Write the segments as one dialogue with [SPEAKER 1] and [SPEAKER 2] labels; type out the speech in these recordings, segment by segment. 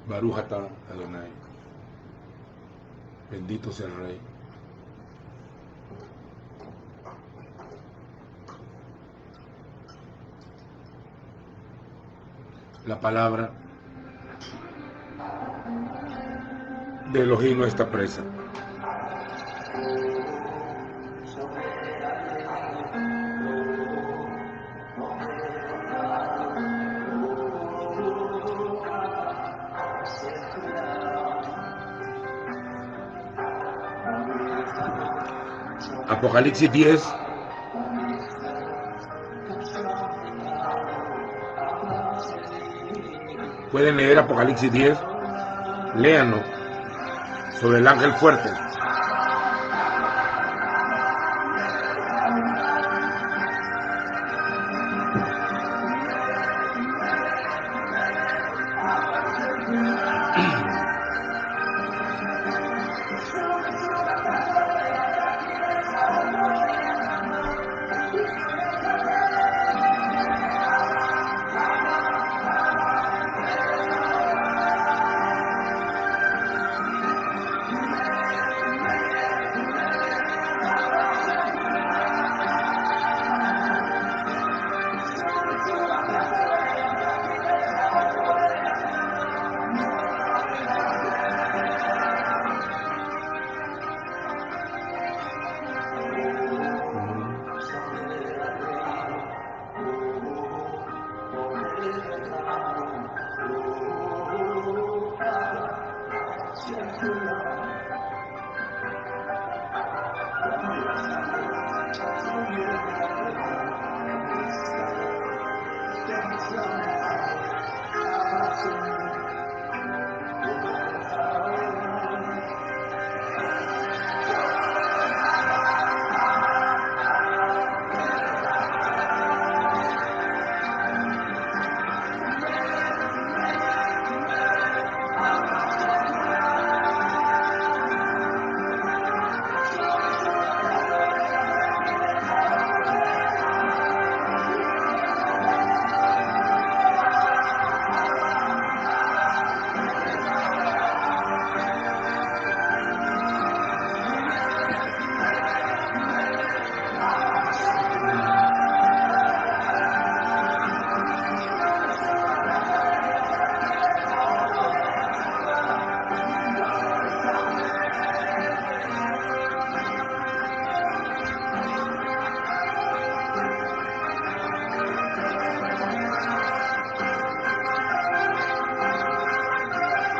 [SPEAKER 1] Baruch atah Adonai. Bendito sea el Rey. La palabra de Elohim no está presa. Apocalipsis 10. Pueden leer Apocalipsis 10, léanlo, sobre el ángel fuerte.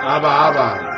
[SPEAKER 1] Abba, Abba.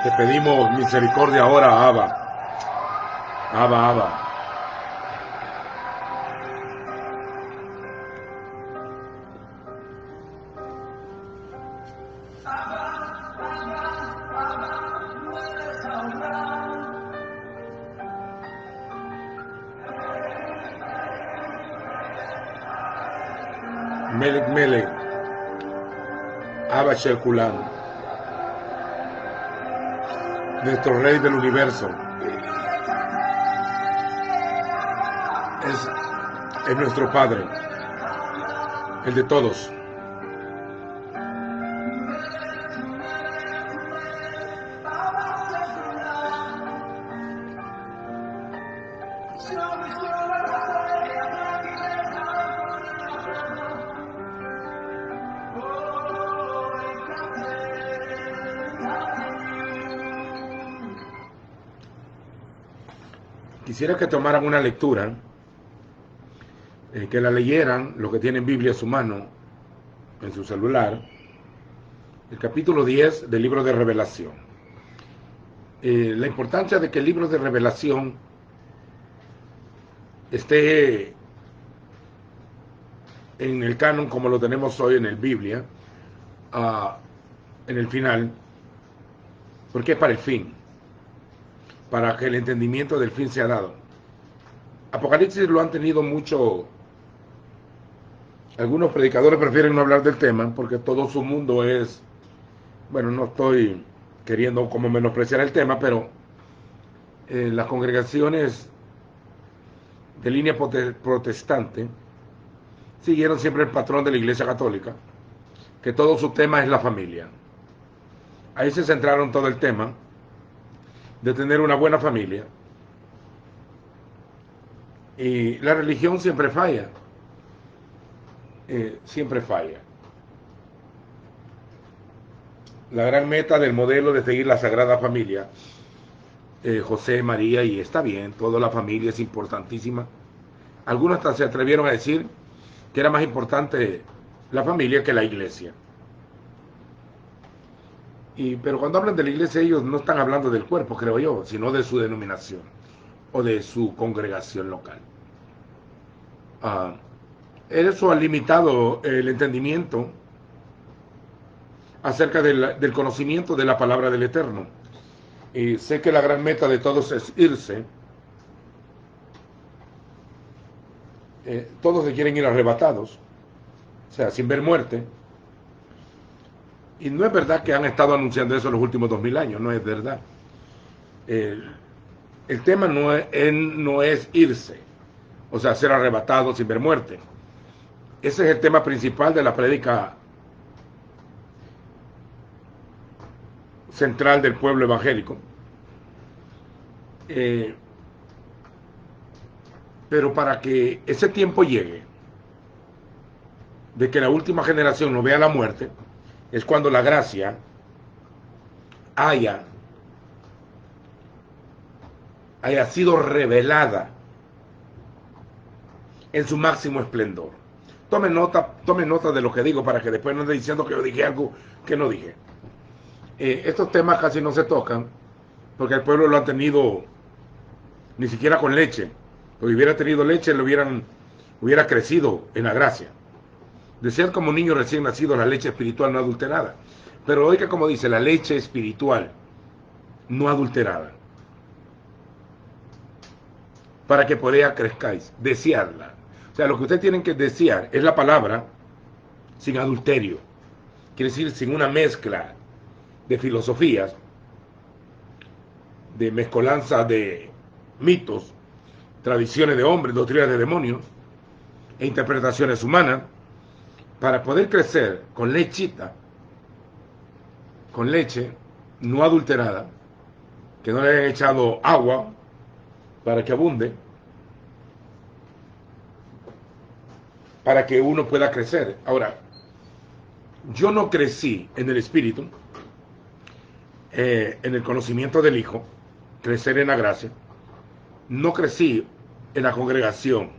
[SPEAKER 1] Te pedimos misericordia ahora, Abba. Abba, Abba. Melech Melech, Abba Shekulan, nuestro Rey del Universo, es nuestro Padre, el de todos. Quisiera que tomaran una lectura, que la leyeran, los que tienen Biblia a su mano, en su celular, el capítulo 10 del libro de Revelación. La importancia de que el libro de Revelación esté en el canon como lo tenemos hoy en el Biblia, en el final, porque es para el fin, para que el entendimiento del fin sea dado. Apocalipsis lo han tenido mucho Algunos predicadores prefieren no hablar del tema porque todo su mundo es, bueno, no estoy queriendo como menospreciar el tema, pero las congregaciones de línea protestante siguieron siempre el patrón de la Iglesia Católica, que todo su tema es la familia. Ahí se centraron todo el tema de tener una buena familia. Y la religión siempre falla, siempre falla. La gran meta del modelo de seguir la Sagrada Familia, José, María, y está bien, toda la familia es importantísima. Algunos hasta se atrevieron a decir que era más importante la familia que la iglesia. Pero cuando hablan de la iglesia, ellos no están hablando del cuerpo, creo yo, sino de su denominación o de su congregación local. Eso ha limitado el entendimiento acerca del conocimiento de la palabra del Eterno. Y sé que la gran meta de todos es irse. Todos se quieren ir arrebatados, o sea, sin ver muerte. Y no es verdad que han estado anunciando eso en los últimos 2000 años, no es verdad. El tema no es irse, o sea, ser arrebatado sin ver muerte. Ese es el tema principal de la prédica central del pueblo evangélico. Pero para que ese tiempo llegue, de que la última generación no vea la muerte, es cuando la gracia haya sido revelada en su máximo esplendor. Tome nota de lo que digo para que después no esté diciendo que yo dije algo que no dije. Estos temas casi no se tocan porque el pueblo lo ha tenido ni siquiera con leche. Porque hubiera tenido leche, hubiera crecido en la gracia. Desear como niño recién nacido la leche espiritual no adulterada. Pero oiga como dice, la leche espiritual no adulterada. Para que por ella crezcáis, desearla. O sea, lo que ustedes tienen que desear es la palabra sin adulterio. Quiere decir, sin una mezcla de filosofías, de mezcolanza de mitos, tradiciones de hombres, doctrinas de demonios e interpretaciones humanas, para poder crecer con lechita, con leche no adulterada, que no le hayan echado agua para que abunde, para que uno pueda crecer. Ahora, yo no crecí en el Espíritu, en el conocimiento del Hijo, crecer en la gracia. No crecí en la congregación,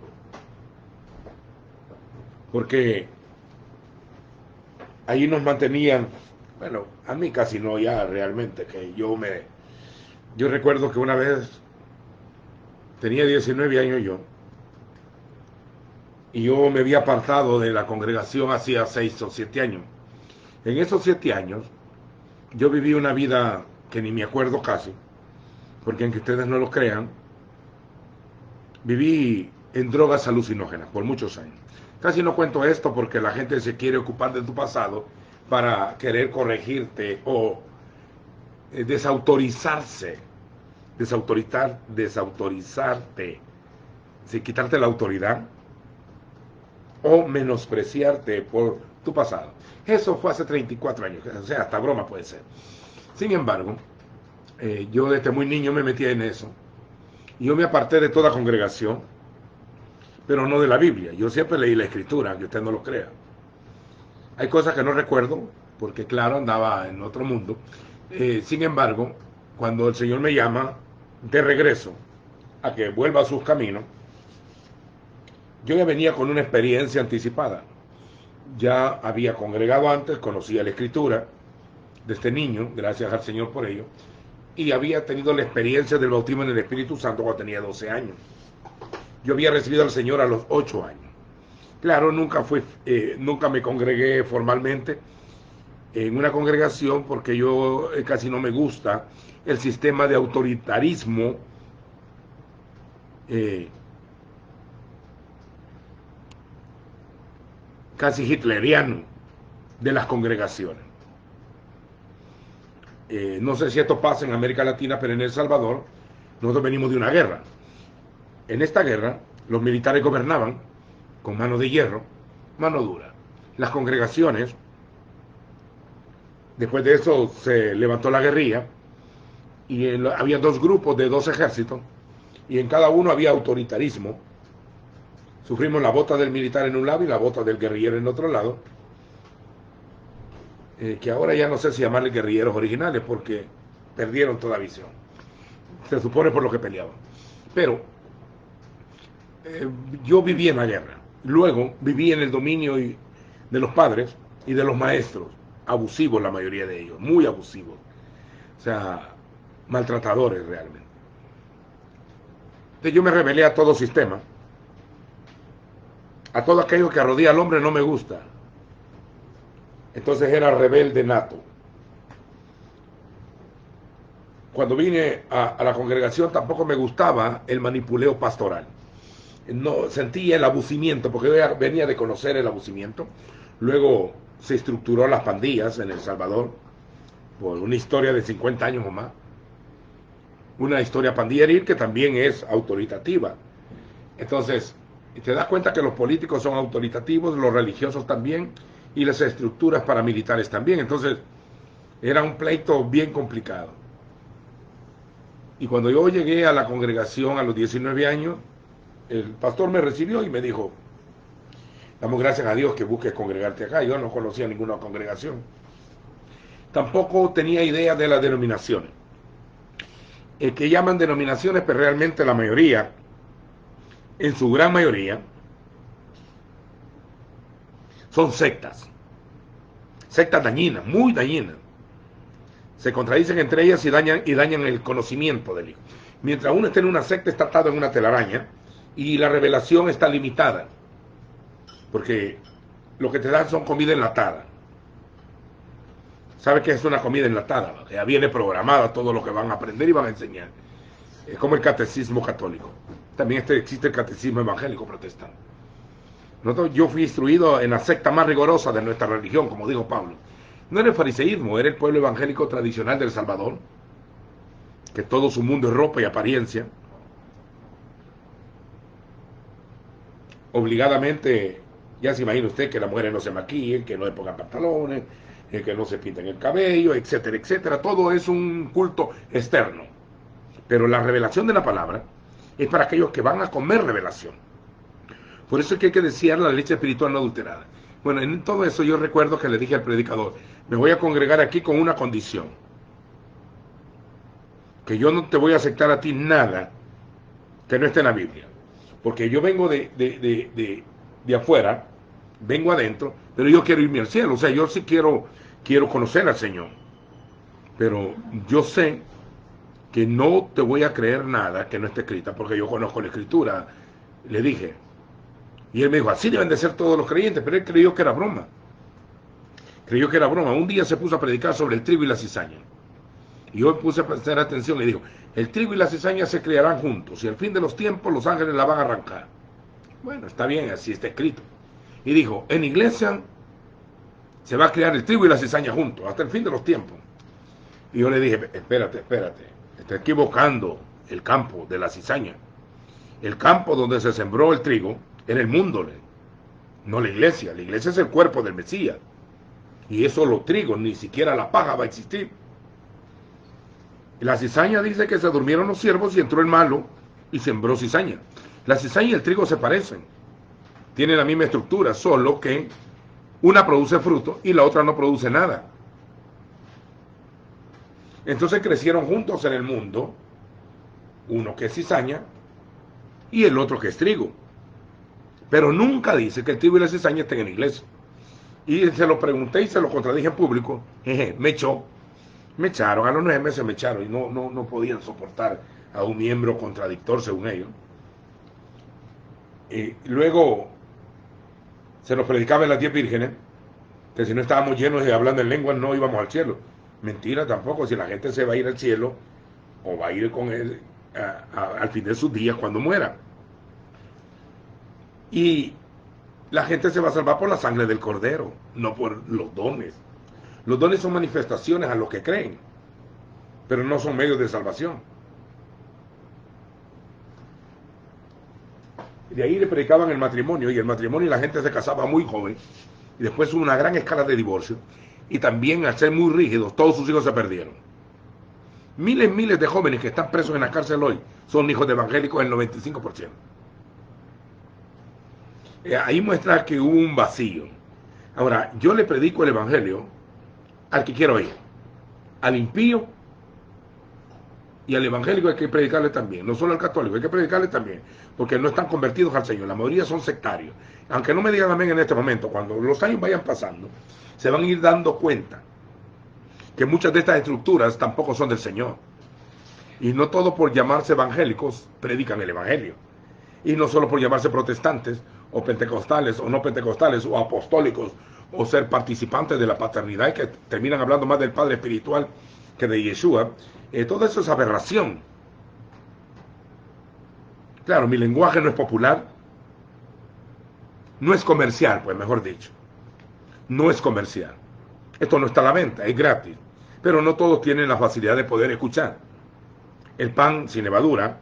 [SPEAKER 1] porque ahí nos mantenían, bueno, a mí casi no ya realmente, que yo recuerdo que una vez tenía 19 años yo, y yo me había apartado de la congregación hacía 6 o 7 años. En esos 7 años, yo viví una vida que ni me acuerdo casi, porque aunque ustedes no lo crean, viví en drogas alucinógenas por muchos años. Casi no cuento esto porque la gente se quiere ocupar de tu pasado para querer corregirte o desautorizarte, quitarte la autoridad o menospreciarte por tu pasado. Eso fue hace 34 años, o sea, hasta broma puede ser. Sin embargo, yo desde muy niño me metí en eso. Yo me aparté de toda congregación, pero no de la Biblia. Yo siempre leí la Escritura, aunque usted no lo crea. Hay cosas que no recuerdo, porque claro, andaba en otro mundo. Sin embargo, cuando el Señor me llama de regreso a que vuelva a sus caminos, yo ya venía con una experiencia anticipada. Ya había congregado antes, conocía la Escritura desde niño, gracias al Señor por ello, y había tenido la experiencia del bautismo en el Espíritu Santo cuando tenía 12 años. Yo había recibido al Señor a los 8 años. Claro, nunca me congregué formalmente en una congregación porque yo casi no me gusta el sistema de autoritarismo casi hitleriano de las congregaciones. No sé si esto pasa en América Latina, pero en El Salvador nosotros venimos de una guerra. En esta guerra los militares gobernaban con mano de hierro, mano dura. Las congregaciones, después de eso se levantó la guerrilla y había dos grupos de dos ejércitos y en cada uno había autoritarismo. Sufrimos la bota del militar en un lado y la bota del guerrillero en otro lado, que ahora ya no sé si llamarle guerrilleros originales porque perdieron toda visión. Se supone por lo que peleaban. Pero yo viví en la guerra. Luego viví en el dominio de los padres y de los maestros, abusivos la mayoría de ellos, muy abusivos. O sea, maltratadores realmente. Entonces yo me rebelé a todo sistema. A todo aquello que arrodilla al hombre no me gusta. Entonces era rebelde nato. Cuando vine a la congregación tampoco me gustaba el manipuleo pastoral. No sentía el abusimiento, porque yo venía de conocer el abusimiento. Luego se estructuró las pandillas en El Salvador, por una historia de 50 años o más. Una historia pandilleril que también es autoritativa. Entonces, te das cuenta que los políticos son autoritativos, los religiosos también, y las estructuras paramilitares también. Entonces, era un pleito bien complicado. Y cuando yo llegué a la congregación a los 19 años, el pastor me recibió y me dijo, damos gracias a Dios que busques congregarte acá. Yo no conocía ninguna congregación. Tampoco tenía idea de las denominaciones. Que llaman denominaciones, pero realmente la mayoría, en su gran mayoría, son sectas. Sectas dañinas, muy dañinas. Se contradicen entre ellas y dañan el conocimiento del hijo. Mientras uno esté en una secta, está atado en una telaraña y la revelación está limitada. Porque lo que te dan son comida enlatada. ¿Sabe qué es una comida enlatada? Ya viene programada todo lo que van a aprender y van a enseñar. Es como el catecismo católico. También existe el catecismo evangélico protestante. Yo fui instruido en la secta más rigurosa de nuestra religión, como dijo Pablo. No era el fariseísmo, era el pueblo evangélico tradicional del Salvador, que todo su mundo es ropa y apariencia. Obligadamente, ya se imagina usted que las mujeres no se maquillen, que no le pongan pantalones, que no se pinten el cabello, etcétera, etcétera. Todo es un culto externo. Pero la revelación de la palabra es para aquellos que van a comer revelación. Por eso es que hay que desear la leche espiritual no adulterada. Bueno, en todo eso yo recuerdo que le dije al predicador, me voy a congregar aquí con una condición. Que yo no te voy a aceptar a ti nada que no esté en la Biblia. Porque yo vengo de afuera, vengo adentro, pero yo quiero irme al cielo. O sea, yo sí quiero conocer al Señor. Pero yo sé que no te voy a creer nada que no esté escrita, porque yo conozco la escritura, le dije. Y él me dijo, así deben de ser todos los creyentes, pero él creyó que era broma. Creyó que era broma. Un día se puso a predicar sobre el trigo y la cizaña. Y yo puse a prestar atención y dijo, el trigo y la cizaña se criarán juntos, y al fin de los tiempos los ángeles la van a arrancar. Bueno, está bien, así está escrito. Y dijo, en iglesia se va a criar el trigo y la cizaña juntos, hasta el fin de los tiempos. Y yo le dije, espérate, está equivocando el campo de la cizaña. El campo donde se sembró el trigo era el mundo, no la iglesia. La iglesia es el cuerpo del Mesías. Y eso los trigos, ni siquiera la paja va a existir. Y la cizaña dice que se durmieron los siervos y entró el malo y sembró cizaña. La cizaña y el trigo se parecen. Tienen la misma estructura, solo que una produce fruto y la otra no produce nada. Entonces crecieron juntos en el mundo, uno que es cizaña y el otro que es trigo. Pero nunca dice que el trigo y la cizaña estén en la iglesia. Y se lo pregunté y se lo contradije en público. Me echó. Me echaron, a los 9 meses me echaron y no podían soportar a un miembro contradictor según ellos. Luego se nos predicaba en las 10 vírgenes que si no estábamos llenos de hablando en lenguas no íbamos al cielo. Mentira tampoco, si la gente se va a ir al cielo o va a ir con él al fin de sus días cuando muera. Y La gente se va a salvar por la sangre del Cordero, no por los dones. Los dones son manifestaciones a los que creen, pero no son medios de salvación. De ahí le predicaban el matrimonio, y el matrimonio, y la gente se casaba muy joven, y después hubo una gran escala de divorcio, y también al ser muy rígidos, todos sus hijos se perdieron. Miles de jóvenes que están presos en la cárcel hoy son hijos de evangélicos, el 95%. Ahí muestra que hubo un vacío. Ahora, yo le predico el evangelio al que quiero oír, al impío y al evangélico hay que predicarle también, no solo al católico, hay que predicarle también, porque no están convertidos al Señor, la mayoría son sectarios. Aunque no me digan amén en este momento, cuando los años vayan pasando, se van a ir dando cuenta que muchas de estas estructuras tampoco son del Señor. Y no todo por llamarse evangélicos predican el evangelio. Y no solo por llamarse protestantes, o pentecostales, o no pentecostales, o apostólicos, o ser participantes de la paternidad, que terminan hablando más del Padre espiritual que de Yeshua. Todo eso es aberración. Claro, mi lenguaje no es popular, no es comercial, pues mejor dicho. No es comercial. Esto no está a la venta, es gratis. Pero no todos tienen la facilidad de poder escuchar el pan sin levadura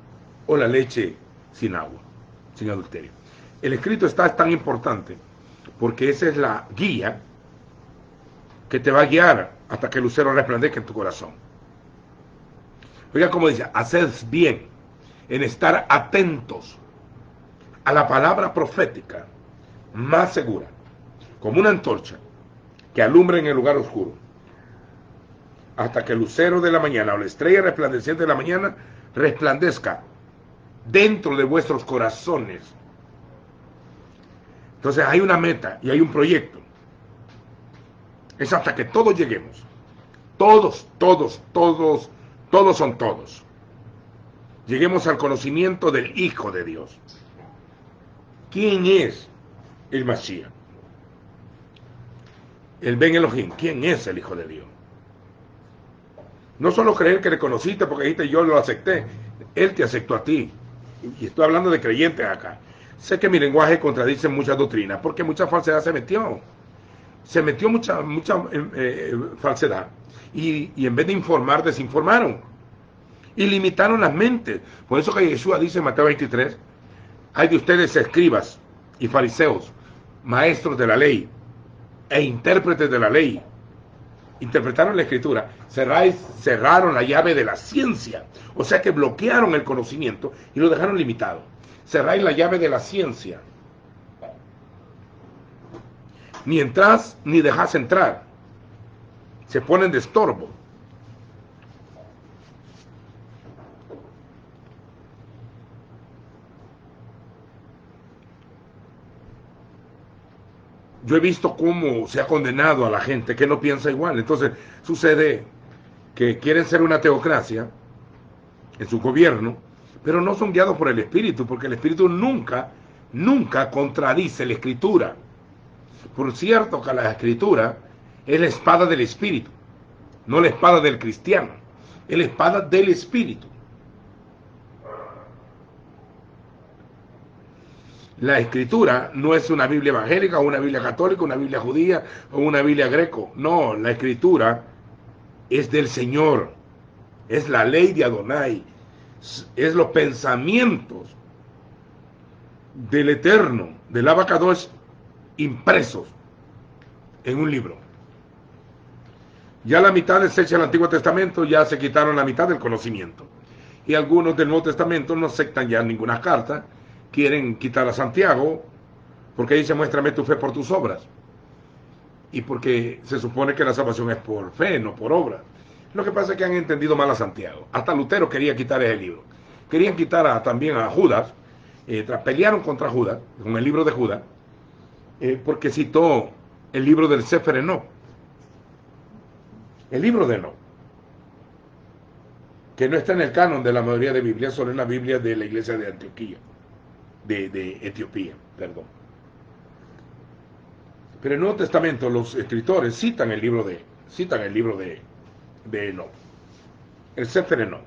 [SPEAKER 1] o la leche sin agua, sin adulterio. El escrito es tan importante porque esa es la guía que te va a guiar hasta que el lucero resplandezca en tu corazón. Oiga, como dice, haced bien en estar atentos a la palabra profética más segura, como una antorcha que alumbra en el lugar oscuro, hasta que el lucero de la mañana o la estrella resplandeciente de la mañana resplandezca dentro de vuestros corazones. Entonces hay una meta y hay un proyecto. Es hasta que todos lleguemos. Todos son todos. Lleguemos al conocimiento del Hijo de Dios. ¿Quién es el Mashiach? El Ben Elohim. ¿Quién es el Hijo de Dios? No solo creer que le conociste porque dijiste yo lo acepté. Él te aceptó a ti. Y estoy hablando de creyentes acá. Sé que mi lenguaje contradice muchas doctrinas porque mucha falsedad se metió. Se metió mucha falsedad. Y en vez de informar, desinformaron. Y limitaron las mentes. Por eso que Yeshua dice en Mateo 23, hay de ustedes escribas y fariseos, maestros de la ley e intérpretes de la ley. Interpretaron la escritura, cerraron la llave de la ciencia, o sea que bloquearon el conocimiento y lo dejaron limitado. Cerráis la llave de la ciencia. Ni entras ni dejás entrar. Se ponen de estorbo. Yo he visto cómo se ha condenado a la gente que no piensa igual. Entonces sucede que quieren ser una teocracia en su gobierno, pero no son guiados por el Espíritu, porque el Espíritu nunca contradice la Escritura. Por cierto que la Escritura es la espada del Espíritu, no la espada del cristiano, es la espada del Espíritu. La Escritura no es una Biblia evangélica, o una Biblia católica, una Biblia judía, o una Biblia greco. No, la Escritura es del Señor, es la ley de Adonai, es los pensamientos del Eterno, del Abacadosh, impresos en un libro. Ya la mitad desecha el Antiguo Testamento, ya se quitaron la mitad del conocimiento. Y algunos del Nuevo Testamento no aceptan ya ninguna carta, quieren quitar a Santiago, porque dice, muéstrame tu fe por tus obras. Y porque se supone que la salvación es por fe, no por obra. Lo que pasa es que han entendido mal a Santiago. Hasta Lutero quería quitar ese libro. Querían quitar también a Judas, pelearon contra Judas, con el libro de Judas, porque citó el libro del Sefer Enoch. El libro de Enoch, que no está en el canon de la mayoría de Biblias, solo en la Biblia de la iglesia de Antioquía, de Etiopía, perdón. Pero en el Nuevo Testamento los escritores citan el libro de Enoch, el Sefer Enoch.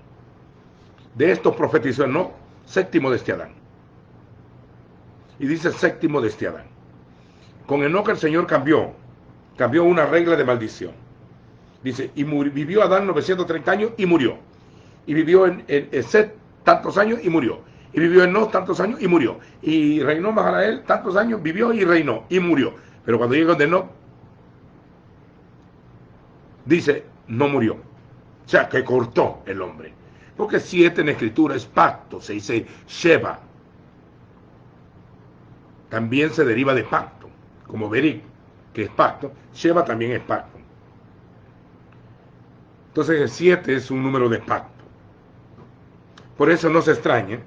[SPEAKER 1] De esto profetizó Enoch, séptimo de este Adán. Y dice séptimo de este Adán. Con Enoc el Señor cambió una regla de maldición. Dice, y vivió Adán 930 años y murió. Y vivió en Set tantos años y murió. Y vivió Enoc tantos años y murió. Y reinó Mahalaleel tantos años, vivió y reinó y murió. Pero cuando llega de Enoc, dice, no murió. O sea, que cortó el hombre. Porque 7 en escritura es pacto, se dice Sheva. También se deriva de pacto, como Berik, que es pacto. Sheva también es pacto. Entonces el 7 es un número de pacto. Por eso no se extrañe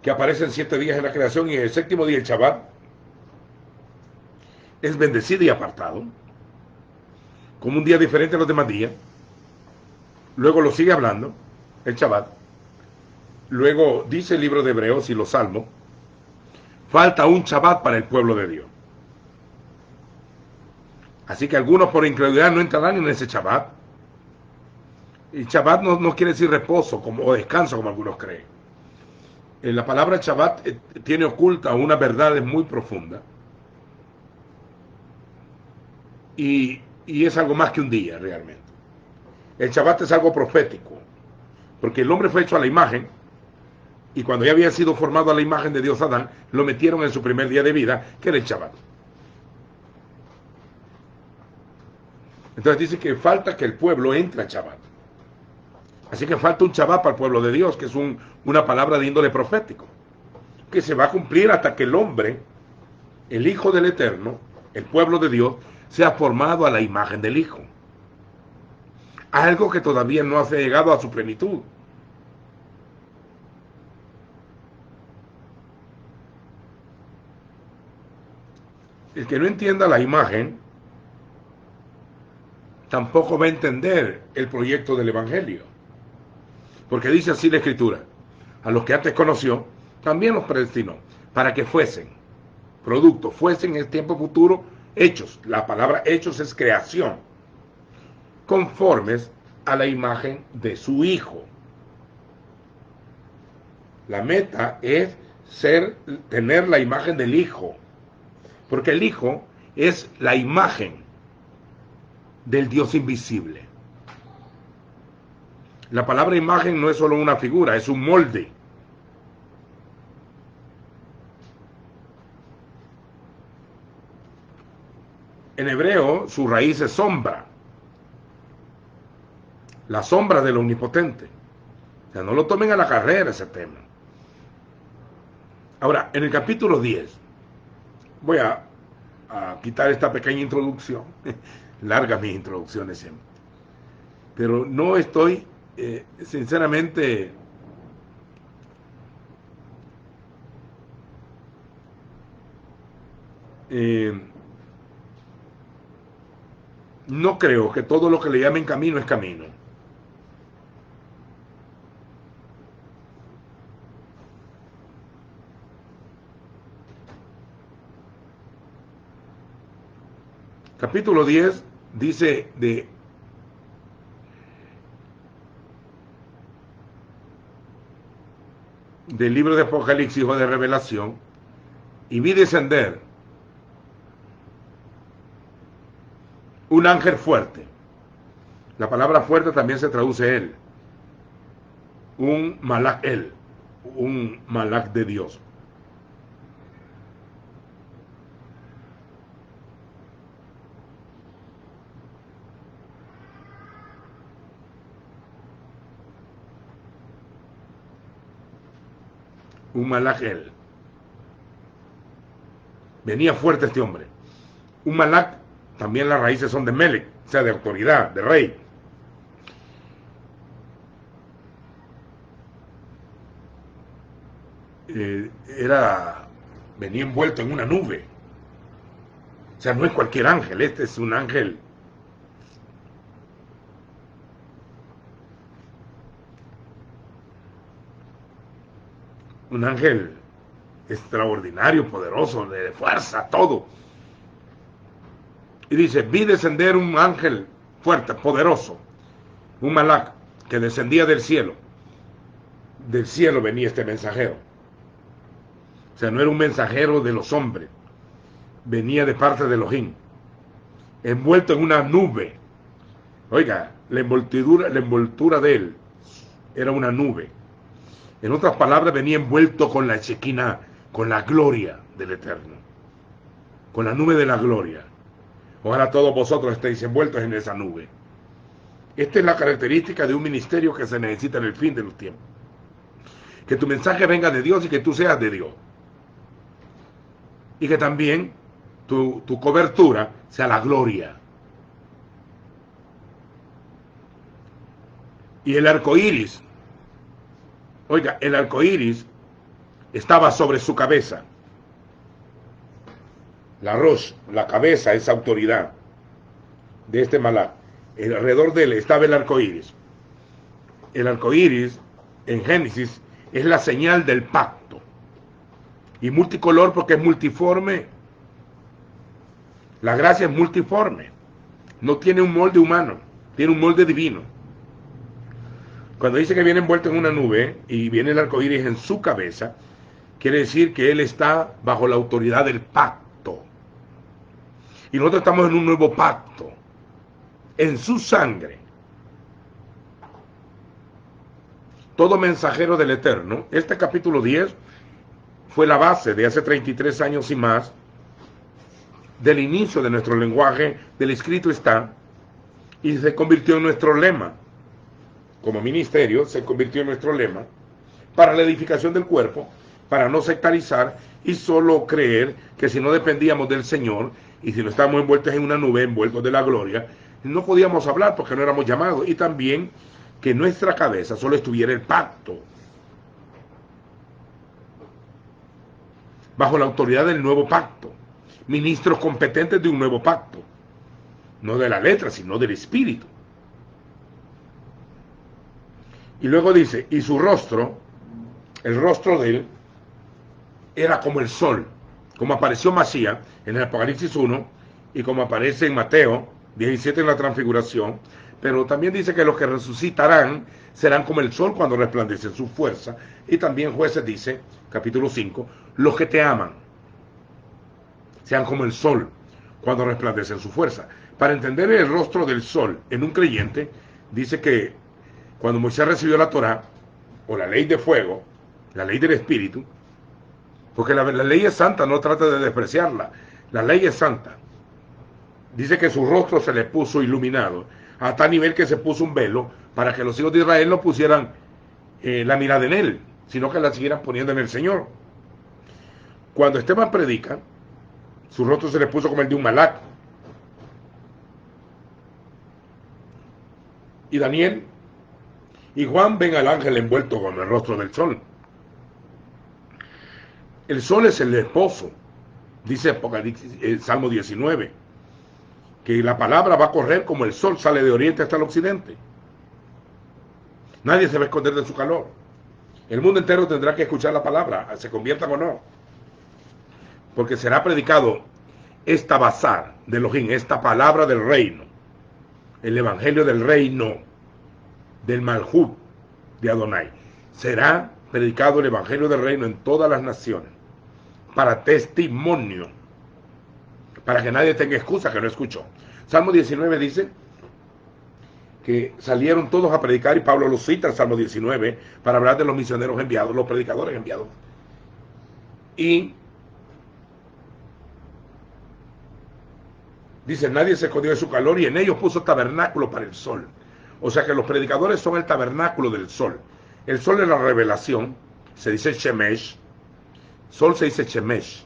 [SPEAKER 1] que aparecen 7 días en la creación y el séptimo día, el Shabbat, es bendecido y apartado, como un día diferente a los demás días. Luego lo sigue hablando, el Shabbat. Luego dice el libro de Hebreos y los Salmos, falta un Shabbat para el pueblo de Dios. Así que algunos por incredulidad no entrarán en ese Shabbat. Y Shabbat no quiere decir reposo o descanso como algunos creen. La palabra Shabbat tiene oculta una verdad muy profunda. Y es algo más que un día realmente. El Shabbat es algo profético. Porque el hombre fue hecho a la imagen. Y cuando ya había sido formado a la imagen de Dios Adán, lo metieron en su primer día de vida, que era el Shabbat. Entonces dice que falta que el pueblo entre al Shabbat. Así que falta un Shabbat para el pueblo de Dios, que es una palabra de índole profético, que se va a cumplir hasta que el hombre, el Hijo del Eterno, el pueblo de Dios, sea formado a la imagen del Hijo. Algo que todavía no ha llegado a su plenitud. El que no entienda la imagen tampoco va a entender el proyecto del Evangelio. Porque dice así la Escritura, a los que antes conoció, también los predestinó, para que fuesen productos, fuesen en el tiempo futuro hechos. La palabra hechos es creación, conformes a la imagen de su Hijo. La meta es tener la imagen del Hijo, porque el Hijo es la imagen del Dios invisible. La palabra imagen no es solo una figura, es un molde. En hebreo, su raíz es sombra. La sombra del omnipotente. O sea, no lo tomen a la carrera ese tema. Ahora, en el capítulo 10, voy a quitar esta pequeña introducción. Largas mis introducciones siempre. Pero no estoy, sinceramente, no creo que todo lo que le llamen camino es camino. Capítulo 10 dice del libro de Apocalipsis o de Revelación, y vi descender un ángel fuerte. La palabra fuerte también se traduce él. Un malak él, un malak de Dios. Un malak él. Venía fuerte este hombre. Un malak, también las raíces son de melek, o sea, de autoridad, de rey. Venía envuelto en una nube. O sea, no es cualquier ángel, este es un ángel extraordinario, poderoso, de fuerza, todo. Y dice, vi descender un ángel fuerte, poderoso, un malak que descendía del cielo. Del cielo venía este mensajero. O sea, no era un mensajero de los hombres, venía de parte de Elohim, envuelto en una nube. Oiga, la envoltura de él era una nube. En otras palabras, venía envuelto con la Shekinah, con la gloria del Eterno, con la nube de la gloria. Ojalá todos vosotros estéis envueltos en esa nube. Esta es la característica de un ministerio que se necesita en el fin de los tiempos. Que tu mensaje venga de Dios y que tú seas de Dios. Y que también tu cobertura sea la gloria. Y el arco iris, oiga, el arco iris estaba sobre su cabeza. La rosh, la cabeza, esa autoridad de este malach. Alrededor de él estaba el arco iris. El arco iris, en Génesis, es la señal del pacto. Y multicolor porque es multiforme. La gracia es multiforme. No tiene un molde humano, tiene un molde divino. Cuando dice que viene envuelto en una nube y viene el arco iris en su cabeza, quiere decir que él está bajo la autoridad del pacto. Y nosotros estamos en un nuevo pacto, en su sangre. Todo mensajero del Eterno. Este capítulo 10 fue la base de hace 33 años y más del inicio de nuestro lenguaje, del escrito está, y se convirtió en nuestro lema. Como ministerio, se convirtió en nuestro lema para la edificación del cuerpo, para no sectarizar y solo creer que si no dependíamos del Señor y si no estábamos envueltos en una nube, envueltos de la gloria, no podíamos hablar porque no éramos llamados. Y también que en nuestra cabeza solo estuviera el pacto, bajo la autoridad del nuevo pacto, ministros competentes de un nuevo pacto, no de la letra, sino del espíritu. Y luego dice, y su rostro, el rostro de él, era como el sol, como apareció Masías en el Apocalipsis 1, y como aparece en Mateo 17 en la transfiguración, pero también dice que los que resucitarán serán como el sol cuando resplandece en su fuerza, y también Jueces dice, capítulo 5, los que te aman, sean como el sol cuando resplandece en su fuerza. Para entender el rostro del sol en un creyente, dice que cuando Moisés recibió la Torá, o la ley de fuego, la ley del Espíritu, porque la ley es santa, no trata de despreciarla, la ley es santa. Dice que su rostro se le puso iluminado, a tal nivel que se puso un velo, para que los hijos de Israel no pusieran la mirada en él, sino que la siguieran poniendo en el Señor. Cuando Esteban predica, su rostro se le puso como el de un malach. Y Daniel y Juan ven al ángel envuelto con el rostro del sol. El sol es el esposo, dice Apocalipsis, Salmo 19, que la palabra va a correr como el sol sale de oriente hasta el occidente. Nadie se va a esconder de su calor. El mundo entero tendrá que escuchar la palabra, se conviertan o no, porque será predicado esta bazar de Elohim, esta palabra del reino, el evangelio del reino, del Malhut de Adonai. Será predicado el evangelio del reino en todas las naciones, para testimonio, para que nadie tenga excusa que no escuchó. Salmo 19 dice que salieron todos a predicar, y Pablo lo cita en Salmo 19 para hablar de los misioneros enviados, los predicadores enviados. Y dice, nadie se escondió de su calor, y en ellos puso tabernáculo para el sol. O sea que los predicadores son el tabernáculo del sol. El sol es la revelación, se dice Shemesh. Sol se dice Shemesh.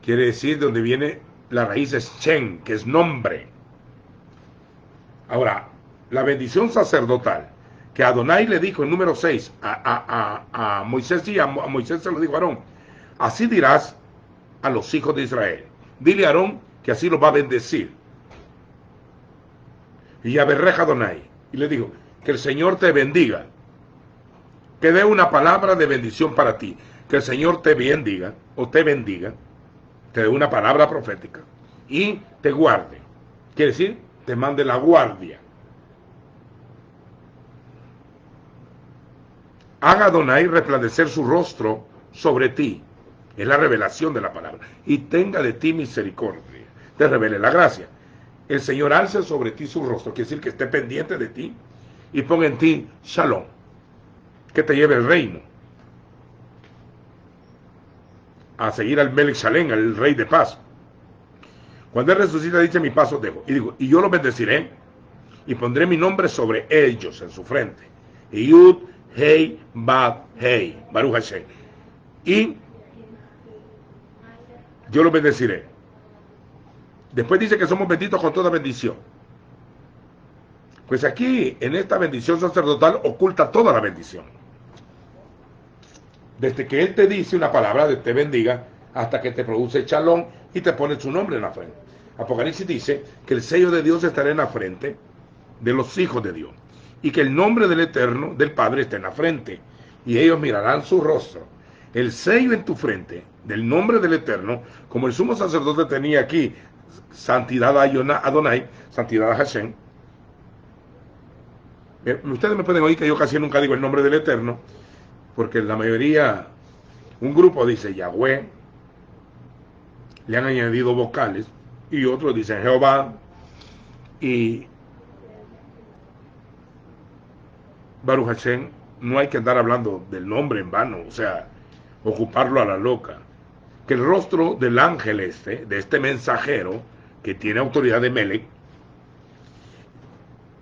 [SPEAKER 1] Quiere decir de donde viene la raíz es Shen, que es nombre. Ahora, la bendición sacerdotal que Adonai le dijo en número 6 a Moisés, y a Moisés se lo dijo a Aarón: así dirás a los hijos de Israel. Dile a Aarón que así los va a bendecir. Y Yaberreja Adonai, y le dijo: que el Señor te bendiga, que dé una palabra de bendición para ti, que el Señor te bendiga, o te bendiga, te dé una palabra profética, y te guarde. Quiere decir, te mande la guardia. Haga Adonai resplandecer su rostro sobre ti, es la revelación de la palabra. Y tenga de ti misericordia, te revele la gracia. El Señor alce sobre ti su rostro, quiere decir que esté pendiente de ti y ponga en ti shalom, que te lleve el reino, a seguir al Melech Shalem, al rey de paz. Cuando Él resucita dice, mi paz os dejo, y digo, y yo los bendeciré y pondré mi nombre sobre ellos en su frente. Y Yud, Hei, Bab, Hei, Baruch Hashem. Y yo los bendeciré. Después dice que somos benditos con toda bendición. Pues aquí, en esta bendición sacerdotal, oculta toda la bendición. Desde que Él te dice una palabra de te bendiga, hasta que te produce shalom y te pone su nombre en la frente. Apocalipsis dice que el sello de Dios estará en la frente de los hijos de Dios, y que el nombre del Eterno, del Padre, está en la frente, y ellos mirarán su rostro. El sello en tu frente, del nombre del Eterno, como el sumo sacerdote tenía aquí, santidad a Adonai, santidad a Hashem. Ustedes me pueden oír que yo casi nunca digo el nombre del Eterno, porque la mayoría, un grupo dice Yahweh, le han añadido vocales, y otros dicen Jehová, y Baruch Hashem. No hay que andar hablando del nombre en vano, o sea, ocuparlo a la loca. Que el rostro del ángel de este mensajero, que tiene autoridad de Melech,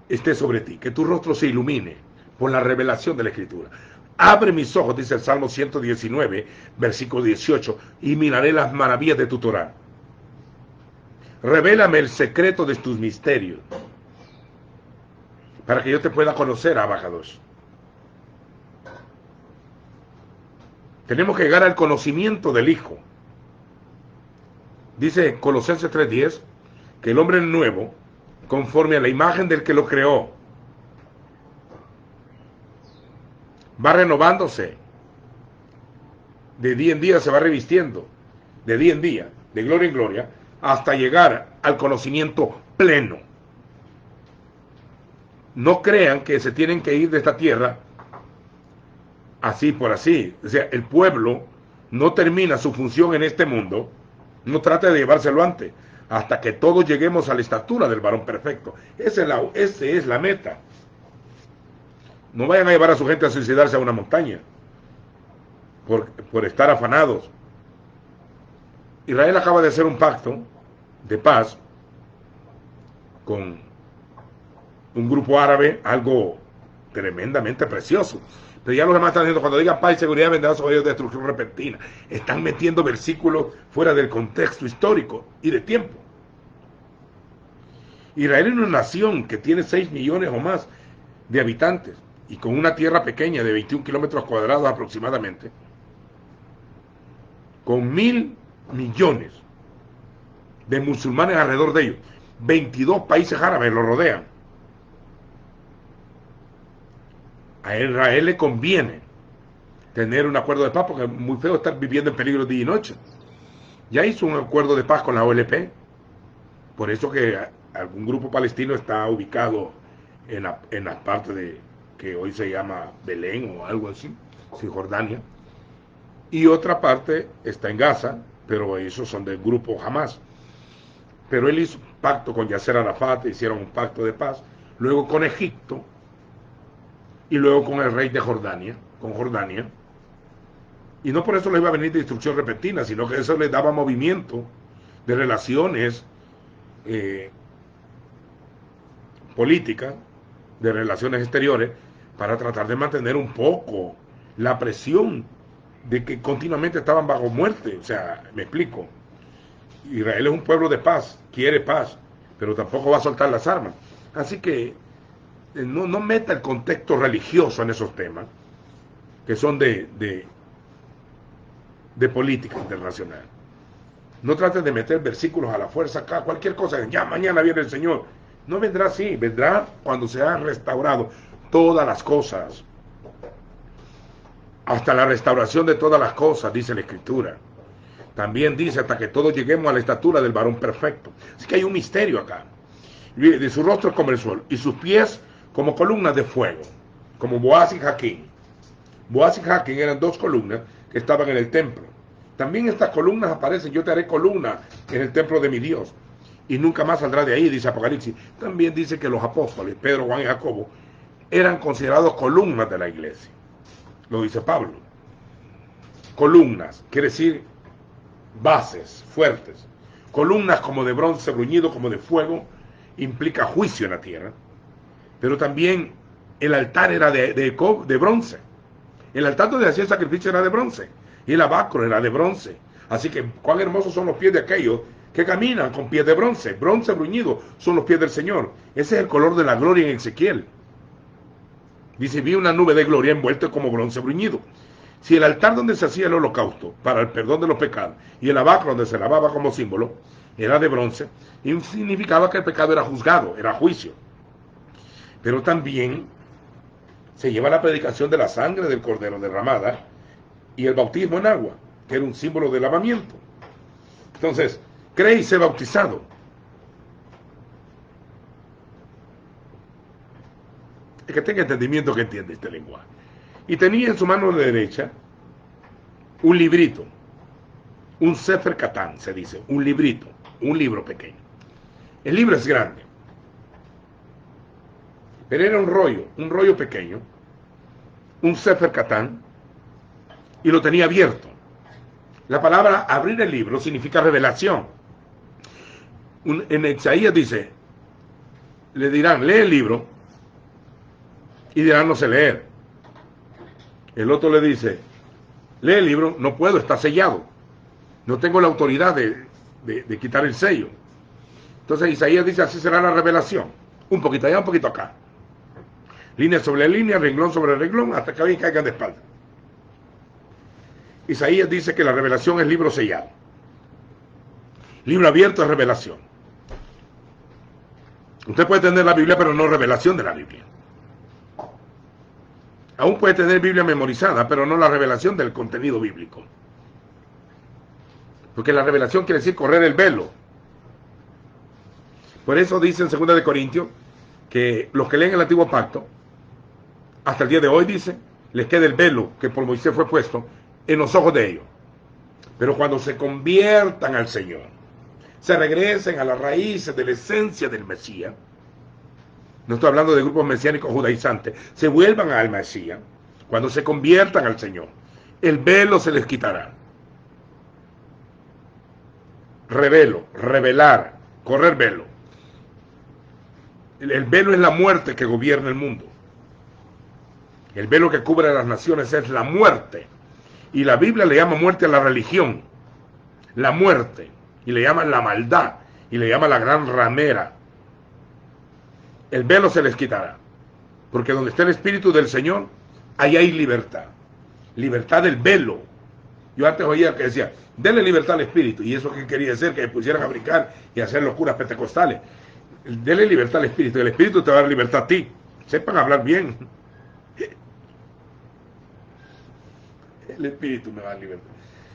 [SPEAKER 1] esté sobre ti, que tu rostro se ilumine por la revelación de la Escritura. Abre mis ojos, dice el Salmo 119, versículo 18, y miraré las maravillas de tu Torah. Revélame el secreto de tus misterios, para que yo te pueda conocer, Abacados. Tenemos que llegar al conocimiento del Hijo. Dice Colosenses 3:10, que el hombre nuevo, conforme a la imagen del que lo creó, va renovándose. De día en día se va revistiendo, de día en día, de gloria en gloria, hasta llegar al conocimiento pleno. No crean que se tienen que ir de esta tierra así por así. O sea, el pueblo no termina su función en este mundo, no trate de llevárselo antes, hasta que todos lleguemos a la estatura del varón perfecto. Esa es la meta. No vayan a llevar a su gente a suicidarse a una montaña por estar afanados. Israel acaba de hacer un pacto de paz con un grupo árabe, algo tremendamente precioso. Pero ya los demás están diciendo, cuando digan paz y seguridad vendrá sobre ellos destrucción repentina. Están metiendo versículos fuera del contexto histórico y de tiempo. Israel es una nación que tiene 6 millones o más de habitantes y con una tierra pequeña de 21 kilómetros cuadrados aproximadamente, con 1.000 millones de musulmanes alrededor de ellos. 22 países árabes lo rodean. A Israel le conviene tener un acuerdo de paz, porque es muy feo estar viviendo en peligro día y noche. Ya hizo un acuerdo de paz con la OLP, por eso que algún grupo palestino está ubicado en la parte de que hoy se llama Belén o algo así, Cisjordania, y otra parte está en Gaza, pero esos son del grupo Hamas. Pero él hizo un pacto con Yasser Arafat, hicieron un pacto de paz, luego con Egipto, y luego con el rey de Jordania, con Jordania, y no por eso le iba a venir destrucción repentina, sino que eso le daba movimiento de relaciones políticas, de relaciones exteriores, para tratar de mantener un poco la presión de que continuamente estaban bajo muerte. O sea, me explico, Israel es un pueblo de paz, quiere paz, pero tampoco va a soltar las armas. Así que no meta el contexto religioso en esos temas, que son de política internacional. No trate de meter versículos a la fuerza acá, cualquier cosa, ya mañana viene el Señor. No vendrá así, vendrá cuando se han restaurado todas las cosas. Hasta la restauración de todas las cosas, dice la Escritura. También dice, hasta que todos lleguemos a la estatura del varón perfecto. Así que hay un misterio acá. De su rostro como el sol, y sus pies como columnas de fuego, como Boaz y Jaquín. Boaz y Jaquín eran dos columnas que estaban en el templo, También estas columnas aparecen, yo te haré columna en el templo de mi Dios, y nunca más saldrá de ahí, dice Apocalipsis. También dice que los apóstoles, Pedro, Juan y Jacobo, eran considerados columnas de la iglesia. Lo dice Pablo. Columnas, quiere decir bases fuertes. Columnas como de bronce bruñido, como de fuego, implica juicio en la tierra. Pero también el altar era de bronce. El altar donde hacía el sacrificio era de bronce. Y el abacro era de bronce. Así que cuán hermosos son los pies de aquellos que caminan con pies de bronce. Bronce bruñido son los pies del Señor. Ese es el color de la gloria en Ezequiel. Dice, vi una nube de gloria envuelta como bronce bruñido. Si el altar donde se hacía el holocausto para el perdón de los pecados y el abacro donde se lavaba como símbolo era de bronce, y significaba que el pecado era juzgado, era juicio. Pero también se lleva la predicación de la sangre del cordero derramada y el bautismo en agua, que era un símbolo de lavamiento. Entonces, cree y sé bautizado. Es que tenga entendimiento, que entiende este lenguaje. Y tenía en su mano derecha un librito, un Sefer Catán, se dice, un librito, un libro pequeño. El libro es grande, pero era un rollo pequeño, un Sefer Catán, y lo tenía abierto. La palabra abrir el libro significa revelación. En Isaías dice, le dirán, lee el libro, y dirán, no sé leer. El otro le dice, lee el libro, no puedo, está sellado. No tengo la autoridad de quitar el sello. Entonces Isaías dice, así será la revelación. Un poquito allá, un poquito acá. Línea sobre línea, renglón sobre renglón, hasta que alguien caiga de espalda. Isaías dice que la revelación es libro sellado. Libro abierto es revelación. Usted puede tener la Biblia, pero no revelación de la Biblia. Aún puede tener Biblia memorizada, pero no la revelación del contenido bíblico. Porque la revelación quiere decir correr el velo. Por eso dice en 2 de Corintios que los que leen el Antiguo Pacto, hasta el día de hoy dice, les queda el velo que por Moisés fue puesto en los ojos de ellos. Pero cuando se conviertan al Señor, se regresen a las raíces de la esencia del Mesías, no estoy hablando de grupos mesiánicos judaizantes, se vuelvan al Mesías, cuando se conviertan al Señor, el velo se les quitará. Revelo, revelar, correr velo. El velo es la muerte que gobierna el mundo. El velo que cubre a las naciones es la muerte. Y la Biblia le llama muerte a la religión, la muerte, y le llama la maldad, y le llama la gran ramera. El velo se les quitará, porque donde está el Espíritu del Señor, ahí hay libertad. Libertad del velo. Yo antes oía que decía, denle libertad al Espíritu, y eso que quería decir, que pusieran a brincar y a hacer locuras pentecostales. Denle libertad al Espíritu, y el Espíritu te va a dar libertad a ti. Sepan hablar bien. El Espíritu me va a dar libertad.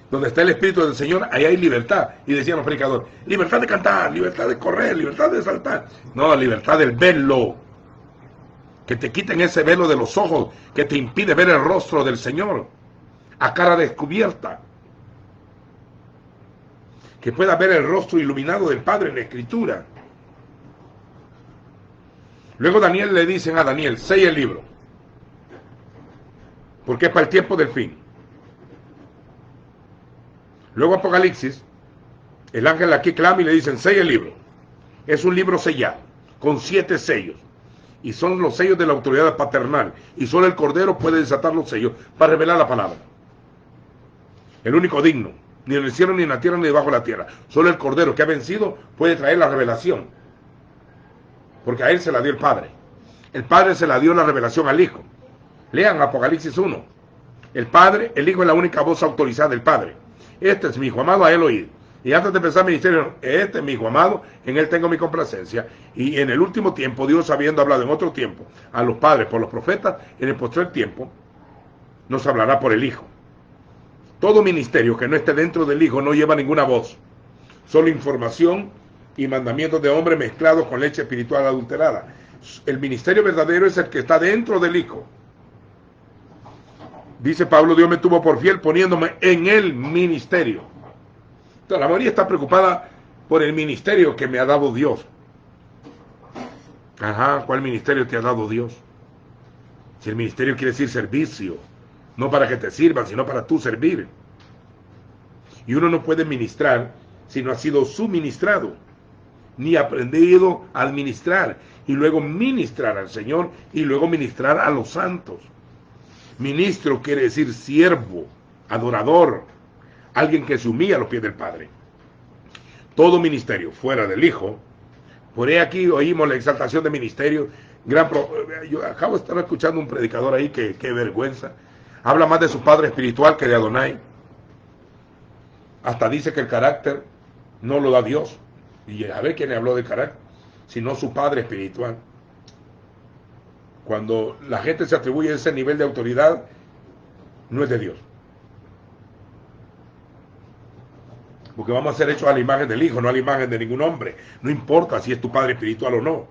[SPEAKER 1] Donde está el Espíritu del Señor, ahí hay libertad. Y decían los predicadores, libertad de cantar, libertad de correr, libertad de saltar. No, libertad del velo. Que te quiten ese velo de los ojos que te impide ver el rostro del Señor a cara descubierta. Que pueda ver el rostro iluminado del Padre en la Escritura. Luego Daniel le dicen a Daniel, sella el libro, porque es para el tiempo del fin. Luego Apocalipsis, el ángel aquí clama y le dicen, sella el libro. Es un libro sellado, con 7 sellos. Y son los sellos de la autoridad paternal. Y solo el Cordero puede desatar los sellos para revelar la palabra. El único digno, ni en el cielo, ni en la tierra, ni debajo de la tierra. Solo el Cordero que ha vencido puede traer la revelación. Porque a él se la dio el Padre. El Padre se la dio la revelación al Hijo. Lean Apocalipsis 1. El Padre, el Hijo es la única voz autorizada del Padre. Este es mi Hijo amado, a él oíd. Y antes de empezar el ministerio, este es mi Hijo amado, en él tengo mi complacencia. Y en el último tiempo, Dios habiendo hablado en otro tiempo a los padres por los profetas, en el postrer tiempo nos hablará por el Hijo. Todo ministerio que no esté dentro del Hijo no lleva ninguna voz, solo información y mandamientos de hombre mezclados con leche espiritual adulterada. El ministerio verdadero es el que está dentro del Hijo. Dice Pablo, Dios me tuvo por fiel poniéndome en el ministerio. Entonces, la mayoría está preocupada por el ministerio que me ha dado Dios. Ajá, ¿cuál ministerio te ha dado Dios? Si el ministerio quiere decir servicio, no para que te sirvan, sino para tú servir. Y uno no puede ministrar si no ha sido suministrado, ni aprendido a administrar, y luego ministrar al Señor, y luego ministrar a los santos. Ministro quiere decir siervo, adorador, alguien que se humilla a los pies del Padre. Todo ministerio fuera del Hijo, por ahí aquí oímos la exaltación de ministerio. Yo acabo de estar escuchando un predicador ahí que vergüenza. Habla más de su padre espiritual que de Adonai. Hasta dice que el carácter no lo da Dios. Y a ver quién le habló de carácter, sino su padre espiritual. Cuando la gente se atribuye ese nivel de autoridad, no es de Dios. Porque vamos a ser hechos a la imagen del Hijo, no a la imagen de ningún hombre. No importa si es tu padre espiritual o no.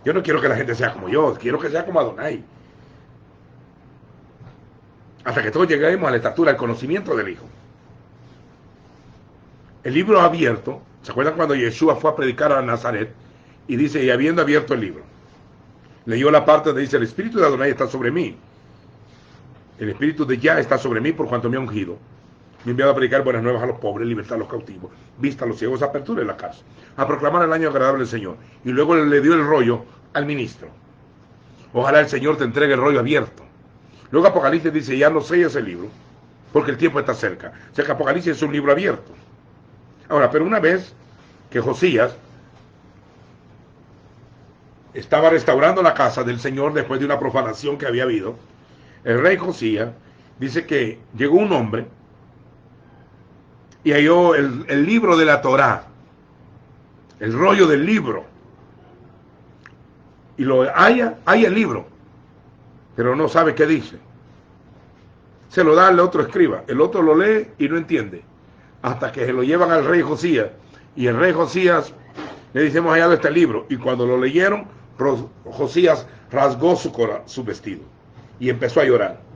[SPEAKER 1] Yo no quiero que la gente sea como yo, quiero que sea como Adonai. Hasta que todos lleguemos a la estatura, al conocimiento del Hijo. El libro abierto, ¿se acuerdan cuando Yeshua fue a predicar a Nazaret? Y dice, y habiendo abierto el libro, leyó la parte donde dice, el Espíritu de Adonai está sobre mí. El Espíritu de Yah está sobre mí por cuanto me ha ungido. Me ha enviado a predicar buenas nuevas a los pobres, libertad a los cautivos, vista a los ciegos, apertura en la cárcel, a proclamar el año agradable del Señor. Y luego le dio el rollo al ministro. Ojalá el Señor te entregue el rollo abierto. Luego Apocalipsis dice, ya no selles el libro, porque el tiempo está cerca. O sea que Apocalipsis es un libro abierto. Ahora, pero una vez que Josías estaba restaurando la casa del Señor después de una profanación que había habido, el rey Josías dice que llegó un hombre y halló el libro de la Torá, el rollo del libro, y lo halla el libro, pero no sabe qué dice. Se lo da al otro escriba, el otro lo lee y no entiende, hasta que se lo llevan al rey Josías, y el rey Josías le dice, hemos hallado este libro, y cuando lo leyeron, Josías rasgó su vestido y empezó a llorar.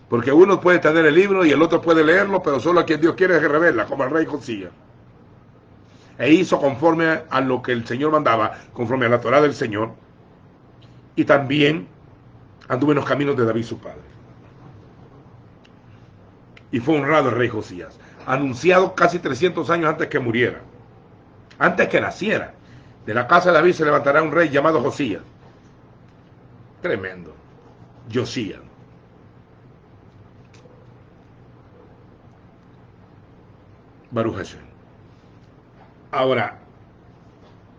[SPEAKER 1] Porque uno puede tener el libro y el otro puede leerlo, pero solo a quien Dios quiere que revela, como el rey Josías. E hizo conforme a lo que el Señor mandaba, conforme a la Torá del Señor, y también anduvo en los caminos de David su padre. Y fue honrado el rey Josías, anunciado casi 300 años antes que muriera, antes que naciera. De la casa de David se levantará un rey llamado Josías. Tremendo. Josías. Baruch Hashem. Ahora,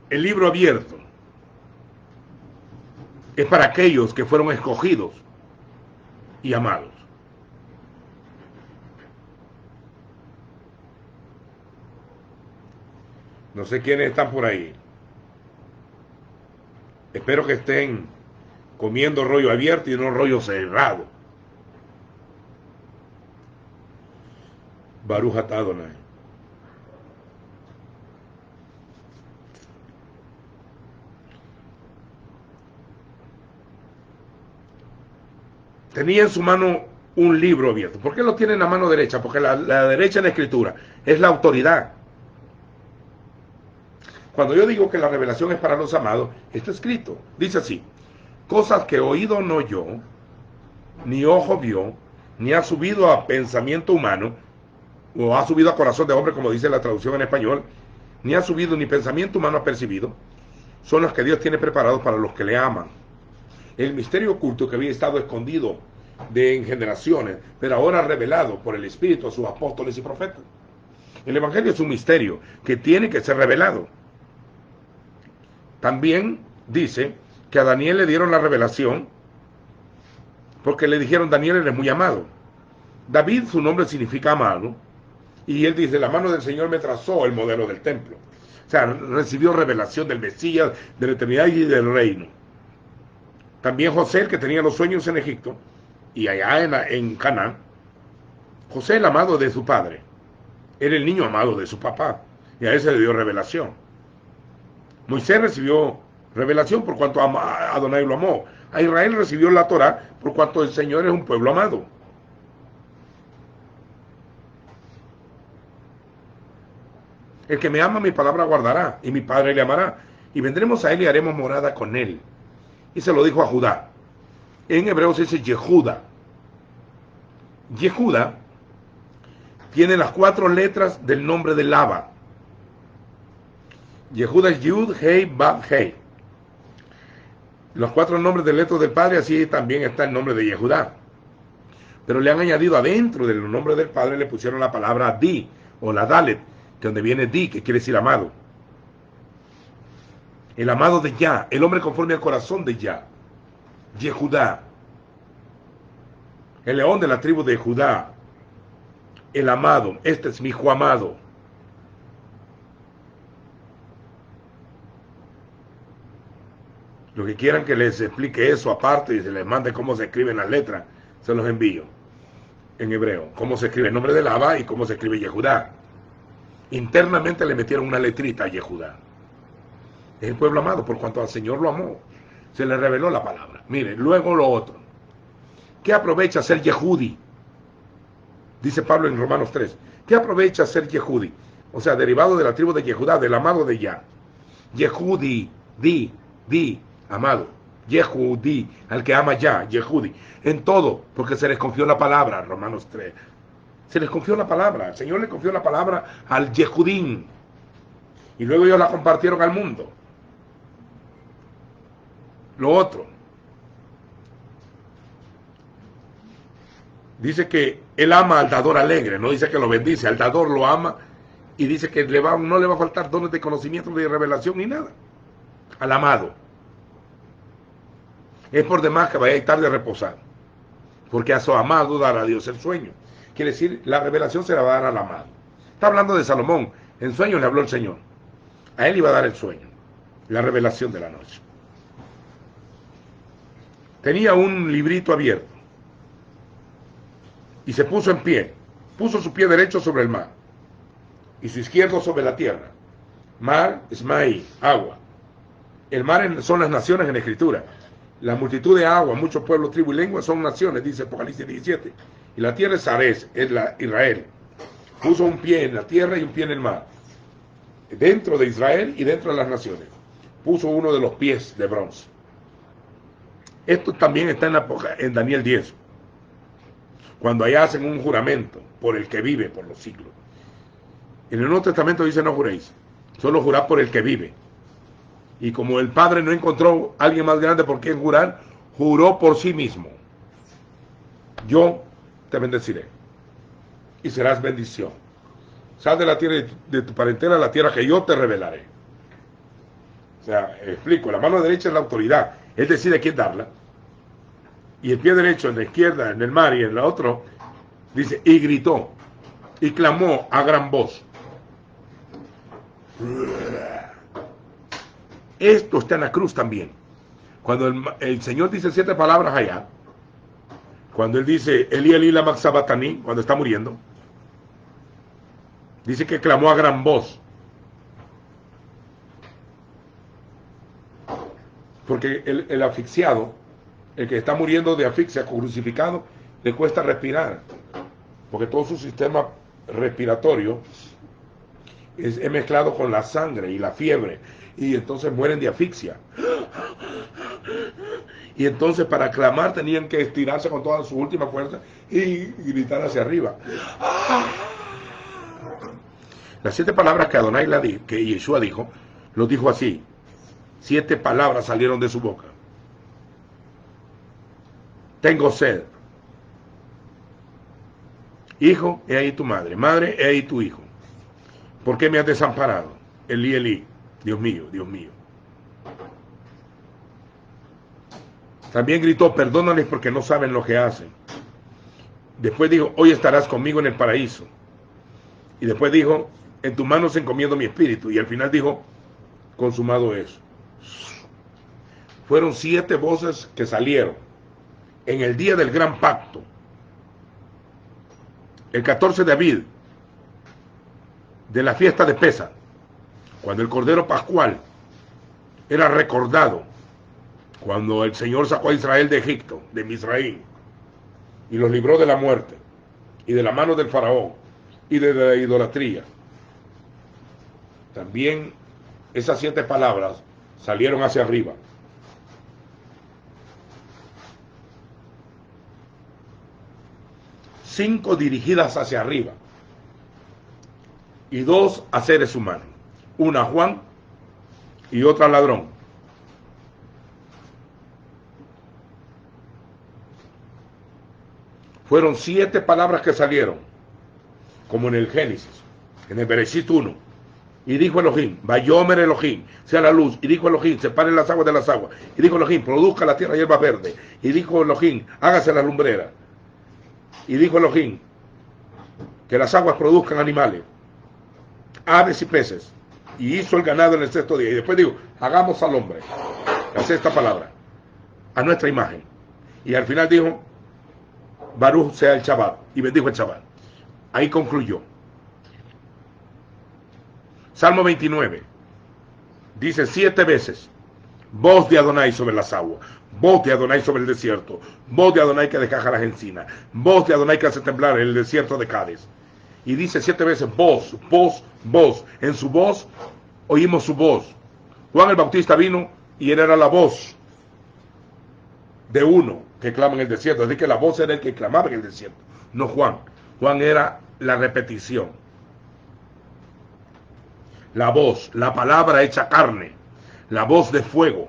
[SPEAKER 1] el libro abierto es para aquellos que fueron escogidos y amados. No sé quiénes están por ahí. Espero que estén comiendo rollo abierto y no rollo cerrado. Baruch atah Adonai. Tenía en su mano un libro abierto. ¿Por qué lo tiene en la mano derecha? Porque la derecha en la escritura es la autoridad. Cuando yo digo que la revelación es para los amados, está escrito. Dice así, cosas que oído no oyó, ni ojo vio, ni ha subido a pensamiento humano, o ha subido a corazón de hombre, como dice la traducción en español, ni ha subido ni pensamiento humano ha percibido, son las que Dios tiene preparados para los que le aman. El misterio oculto que había estado escondido en generaciones, pero ahora revelado por el Espíritu a sus apóstoles y profetas. El Evangelio es un misterio que tiene que ser revelado. También dice que a Daniel le dieron la revelación porque le dijeron, Daniel, eres muy amado. David, su nombre significa amado, y él dice, la mano del Señor me trazó el modelo del templo. O sea, recibió revelación del Mesías, de la eternidad y del reino. También José, el que tenía los sueños en Egipto, y allá en Canaán, José, el amado de su padre, era el niño amado de su papá, y a ese le dio revelación. Moisés recibió revelación por cuanto Adonai lo amó. A Israel recibió la Torá por cuanto el Señor es un pueblo amado. El que me ama, mi palabra guardará, y mi Padre le amará. Y vendremos a él y haremos morada con él. Y se lo dijo a Judá. En hebreo se dice Yehuda. Yehuda tiene las 4 letras del nombre de Laba. Yehuda es Yud, Hei, Bab, Hei. Los 4 nombres de letras del Padre, así también está el nombre de Yehudá. Pero le han añadido adentro del nombre del Padre, le pusieron la palabra Di, o la Dalet, que donde viene Di, que quiere decir amado. El amado de Yah, el hombre conforme al corazón de Yah. Yehudá. El león de la tribu de Judá. El amado, este es mi hijo amado. Los que quieran que les explique eso aparte y se les mande cómo se escriben las letras, se los envío en hebreo. Cómo se escribe el nombre de Laba y cómo se escribe Yehudá. Internamente le metieron una letrita a Yehudá. Es el pueblo amado por cuanto al Señor lo amó. Se le reveló la palabra. Mire, luego lo otro. ¿Qué aprovecha ser Yehudi? Dice Pablo en Romanos 3. ¿Qué aprovecha ser Yehudi? O sea, derivado de la tribu de Yehudá, del amado de Yah. Yehudi, di, amado. Yehudi, al que ama Yah, Yehudi. En todo, porque se les confió la palabra, Romanos 3. Se les confió la palabra. El Señor le confió la palabra al Yehudín. Y luego ellos la compartieron al mundo. Lo otro. Dice que él ama al dador alegre, no dice que lo bendice, al dador lo ama y dice que no le va a faltar dones de conocimiento, de revelación ni nada. Al amado. Es por demás que vaya a estar de reposar, porque a su amado dará a Dios el sueño. Quiere decir, la revelación se la va a dar al amado. Está hablando de Salomón, en sueños le habló el Señor. A él iba a dar el sueño, la revelación de la noche. Tenía un librito abierto y se puso en pie, puso su pie derecho sobre el mar y su izquierdo sobre la tierra. Mar es maí, agua. El mar son las naciones en la escritura. La multitud de agua, muchos pueblos, tribus y lenguas son naciones, dice Apocalipsis 17. Y la tierra es Ares, es Israel. Puso un pie en la tierra y un pie en el mar. Dentro de Israel y dentro de las naciones. Puso uno de los pies de bronce. Esto también está en Daniel 10. Cuando allá hacen un juramento por el que vive por los siglos. En el Nuevo Testamento dice no juréis, solo jurad por el que vive. Y como el Padre no encontró a alguien más grande por quien jurar, juró por sí mismo. Yo te bendeciré y serás bendición. Sal de la tierra de tu parentela a la tierra que yo te revelaré. O sea, explico, la mano derecha es la autoridad. Él decide a quién darla. Y el pie derecho en la izquierda, en el mar y en la otra, dice, y gritó, y clamó a gran voz. Esto está en la cruz también. Cuando el Señor dice 7 palabras allá, cuando Él dice, Elí, Elí, lama sabachthani, cuando está muriendo, dice que clamó a gran voz. Porque el asfixiado, el que está muriendo de asfixia, crucificado, le cuesta respirar. Porque todo su sistema respiratorio es mezclado con la sangre y la fiebre. Y entonces mueren de asfixia. Y entonces para clamar tenían que estirarse con toda su última fuerza y gritar hacia arriba. Las 7 palabras que Adonai que Yeshua dijo, lo dijo así. 7 palabras salieron de su boca. Tengo sed. Hijo, he ahí tu madre. Madre, he ahí tu hijo. ¿Por qué me has desamparado? Elí, Elí. Dios mío, Dios mío. También gritó, perdónales porque no saben lo que hacen. Después dijo, hoy estarás conmigo en el paraíso. Y después dijo, en tus manos encomiendo mi espíritu. Y al final dijo, consumado es. Fueron 7 voces que salieron en el día del gran pacto. El 14 de Abril, de la fiesta de Pesa, cuando el Cordero Pascual era recordado, Cuando el Señor sacó a Israel de Egipto, de Misraín, y los libró de la muerte, y de la mano del faraón, y de la idolatría. También esas 7 palabras salieron hacia arriba. 5 dirigidas hacia arriba y 2 a seres humanos, una a Juan y otra al ladrón. Fueron 7 palabras que salieron, como en el Génesis, en el Bereshit 1. Y dijo Elohim, Vayomer Elohim, sea la luz. Y dijo Elohim, separen las aguas de las aguas. Y dijo Elohim, produzca la tierra hierba verde. Y dijo Elohim, hágase la lumbrera. Y dijo Elohim, que las aguas produzcan animales, aves y peces. Y hizo el ganado en el 6º día. Y después dijo, hagamos al hombre, la 6ª palabra, a nuestra imagen. Y al final dijo, Baruch sea el Shabbat. Y bendijo el Shabbat. Ahí concluyó. Salmo 29. Dice 7 veces, voz de Adonai sobre las aguas, voz de Adonai sobre el desierto, voz de Adonai que descaja las encinas, voz de Adonai que hace temblar el desierto de Cádiz. Y dice 7 veces, voz, voz, voz. En su voz oímos su voz. Juan el Bautista vino y él era la voz de uno que clama en el desierto. Es decir, que la voz era el que clamaba en el desierto, no Juan. Juan era la repetición. La voz, la palabra hecha carne, la voz de fuego.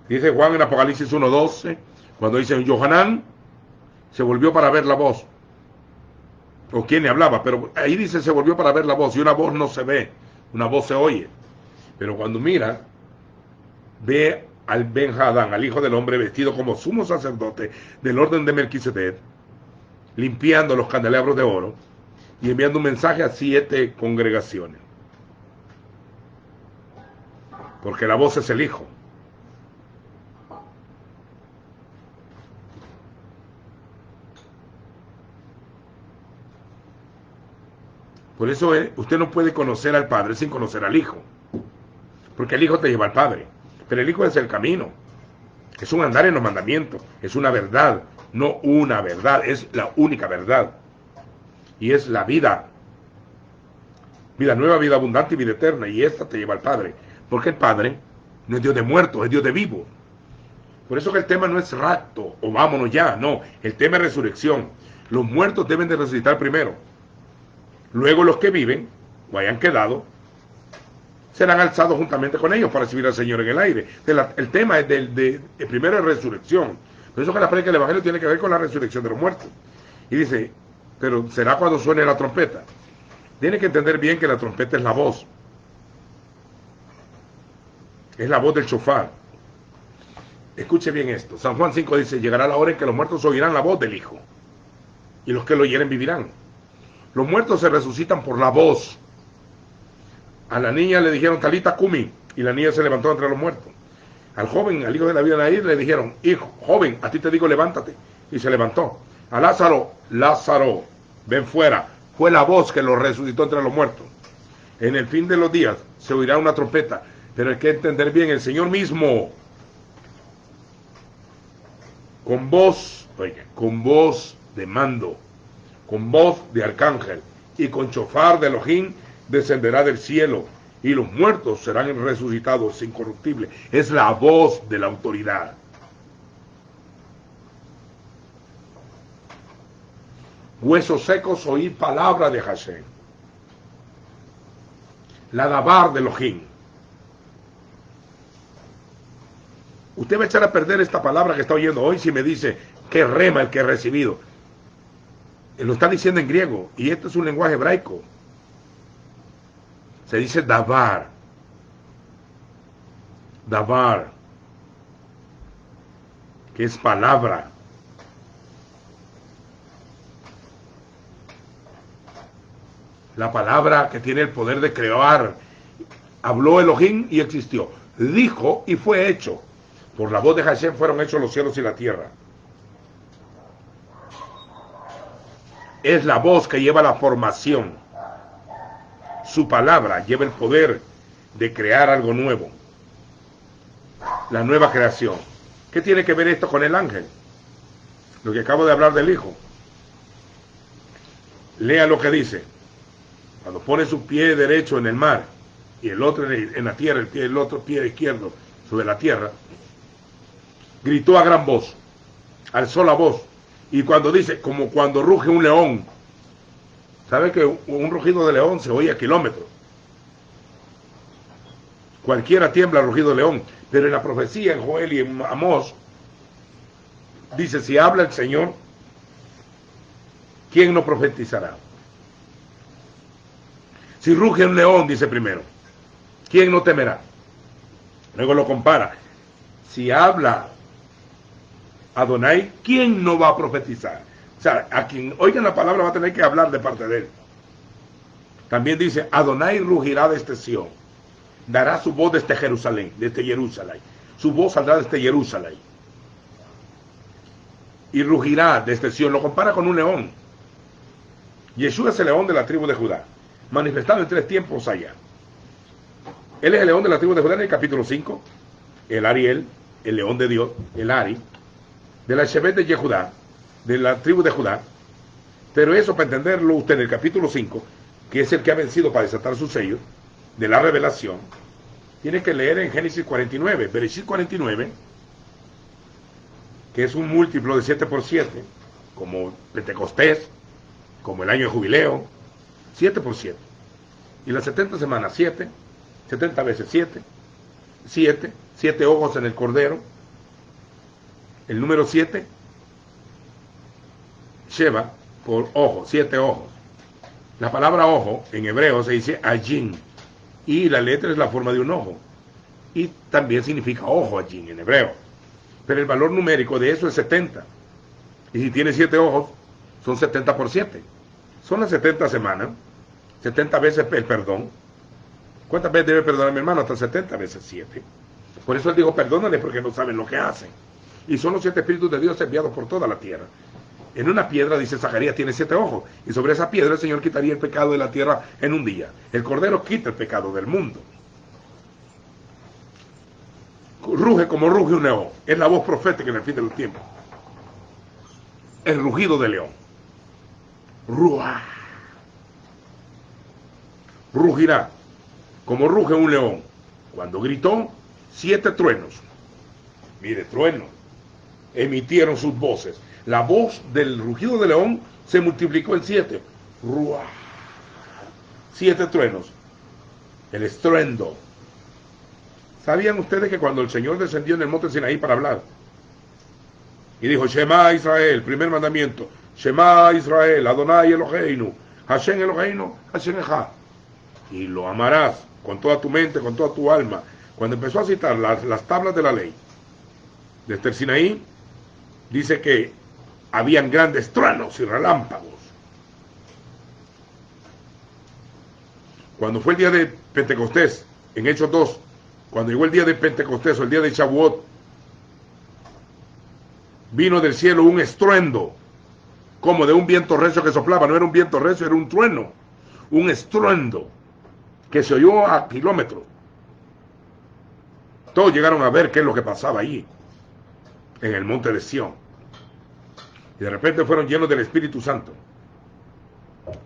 [SPEAKER 1] Dice Juan en Apocalipsis 1:12, cuando dice Yohanan se volvió para ver la voz, o quién le hablaba, pero ahí dice se volvió para ver la voz, y una voz no se ve, una voz se oye. Pero cuando mira, ve al Ben Hadán, al Hijo del Hombre, vestido como sumo sacerdote del orden de Melquisedec, limpiando los candelabros de oro y enviando un mensaje a 7 congregaciones. Porque la voz es el Hijo. Por eso usted no puede conocer al Padre sin conocer al Hijo. Porque el Hijo te lleva al Padre. Pero el Hijo es el camino. Es un andar en los mandamientos. Es una verdad. No una verdad. Es la única verdad. Y es la vida. Vida nueva, vida abundante y vida eterna. Y esta te lleva al Padre. Porque el Padre no es Dios de muertos, es Dios de vivos. Por eso que el tema no es rapto o vámonos ya. No, el tema es resurrección. Los muertos deben de resucitar primero. Luego los que viven o hayan quedado serán alzados juntamente con ellos para recibir al Señor en el aire. El tema es el primero es resurrección. Por eso que la predica del Evangelio tiene que ver con la resurrección de los muertos. Y dice, pero será cuando suene la trompeta. Tiene que entender bien que la trompeta es la voz. Es la voz del shofar. Escuche bien esto. San Juan 5 dice, llegará la hora en que los muertos oirán la voz del Hijo. Y los que lo oyeren vivirán. Los muertos se resucitan por la voz. A la niña le dijeron, Talita Kumi, y la niña se levantó entre los muertos. Al joven, al hijo de la vida Nair, le dijeron, hijo, joven, a ti te digo, levántate. Y se levantó. A Lázaro, Lázaro, ven fuera. Fue la voz que lo resucitó entre los muertos. En el fin de los días se oirá una trompeta, pero hay que entender bien, el Señor mismo, con voz de mando, con voz de arcángel y con chofar de Elohim, descenderá del cielo y los muertos serán resucitados incorruptibles. Es la voz de la autoridad. Huesos secos, oíd palabra de Hashem. La dabar de Elohim. Usted va a echar a perder esta palabra que está oyendo hoy si me dice que rema el que he recibido. Lo está diciendo en griego y esto es un lenguaje hebraico. Se dice davar. Davar, que es palabra. La palabra que tiene el poder de crear. Habló Elohim y existió. Dijo y fue hecho. Por la voz de Hashem fueron hechos los cielos y la tierra. Es la voz que lleva la formación. Su palabra lleva el poder de crear algo nuevo. la nueva creación. ¿Qué tiene que ver esto con el ángel? Lo que acabo de hablar del Hijo. Lea lo que dice. Cuando pone su pie derecho en el mar y el otro en la tierra, el otro pie izquierdo sobre la tierra, gritó a gran voz, alzó la voz, y cuando dice, como cuando ruge un león, ¿sabe que un rugido de león se oye a kilómetros? Cualquiera tiembla al rugido de león, pero en la profecía, en Joel y en Amós, dice, si habla el Señor, ¿quién no profetizará? Si ruge un león, dice primero, ¿quién no temerá? Luego lo compara. Si habla Adonai, ¿quién no va a profetizar? O sea, a quien oiga la palabra va a tener que hablar de parte de él. También dice, Adonai rugirá desde Sión, dará su voz desde Jerusalén, desde Jerusalén. Su voz saldrá desde Jerusalén. Y rugirá desde Sión. Lo compara con un león. Yeshua es el león de la tribu de Judá, manifestado en 3 tiempos allá. Él es el león de la tribu de Judá en el capítulo 5, el Ariel, el león de Dios, el Ari, de la Shevet de Yehudá, de la tribu de Judá. Pero eso, para entenderlo usted en el capítulo 5, que es el que ha vencido para desatar sus sellos, de la revelación, tiene que leer en Génesis 49, Bereshit 49, que es un múltiplo de 7 por 7, como Pentecostés, como el año de jubileo, 7 por 7. Y las 70 semanas, 7, 70 veces 7, 7 ojos en el cordero. El número 7, Sheva, por ojo, 7 ojos. La palabra ojo en hebreo se dice ajin, y la letra es la forma de un ojo. Y también significa ojo ajin en hebreo. Pero el valor numérico de eso es 70. Y si tiene 7 ojos, son 70 por 7. Son las 70 semanas, 70 veces el perdón. ¿Cuántas veces debe perdonar mi hermano? Hasta 70 veces 7. Por eso él dijo, perdónale porque no saben lo que hacen. Y son los 7 espíritus de Dios enviados por toda la tierra. En una piedra, dice Zacarías, tiene 7 ojos. Y sobre esa piedra el Señor quitaría el pecado de la tierra en un día. El Cordero quita el pecado del mundo. Ruge como ruge un león. Es la voz profética en el fin de los tiempos. El rugido del león. Ruah. Rugirá como ruge un león. Cuando gritó, 7 truenos. Mire, truenos. Emitieron sus voces. La voz del rugido del león se multiplicó en 7. Ruah. 7 truenos. El estruendo. ¿Sabían ustedes que cuando el Señor descendió en el monte Sinaí para hablar y dijo, Shema Israel, primer mandamiento, Shema Israel, Adonai Eloheinu, Hashem Eloheinu, Hashem Echad, y lo amarás con toda tu mente, con toda tu alma? Cuando empezó a citar las tablas de la ley desde el Sinaí, dice que habían grandes truenos y relámpagos. Cuando fue el día de Pentecostés, en Hechos 2, cuando llegó el día de Pentecostés o el día de Shavuot, vino del cielo un estruendo, como de un viento recio que soplaba. No era un viento recio, era un trueno, un estruendo que se oyó a kilómetros. Todos llegaron a ver qué es lo que pasaba allí, en el monte de Sión. Y de repente fueron llenos del Espíritu Santo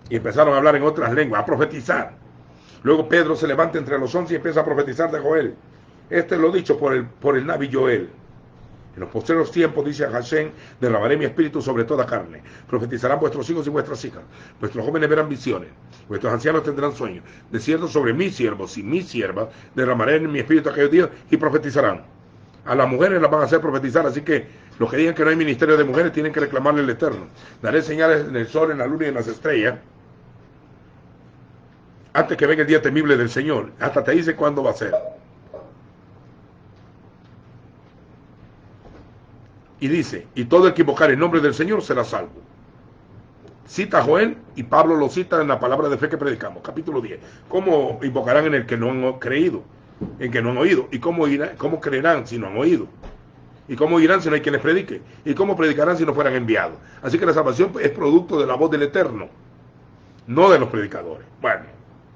[SPEAKER 1] y empezaron a hablar en otras lenguas, a profetizar. Luego Pedro se levanta entre los 11 y empieza a profetizar de Joel. Este es lo dicho por el Nabi Joel. En los postreros tiempos, dice Hashem, derramaré mi espíritu sobre toda carne. Profetizarán vuestros hijos y vuestras hijas. Vuestros jóvenes verán visiones. Vuestros ancianos tendrán sueños. De cierto, sobre mis siervos y mis siervas derramaré mi espíritu aquellos días y profetizarán. A las mujeres las van a hacer profetizar, así que los que digan que no hay ministerio de mujeres tienen que reclamarle al Eterno. Daré señales en el sol, en la luna y en las estrellas, antes que venga el día temible del Señor. Hasta te dice cuándo va a ser. Y dice, y todo el que invocar el nombre del Señor será salvo. Cita a Joel y Pablo lo cita en la palabra de fe que predicamos, capítulo 10. ¿Cómo invocarán en el que no han creído? En que no han oído. ¿Y cómo creerán si no han oído? ¿Y cómo irán si no hay quien les predique? ¿Y cómo predicarán si no fueran enviados? Así que la salvación es producto de la voz del Eterno, no de los predicadores. Bueno,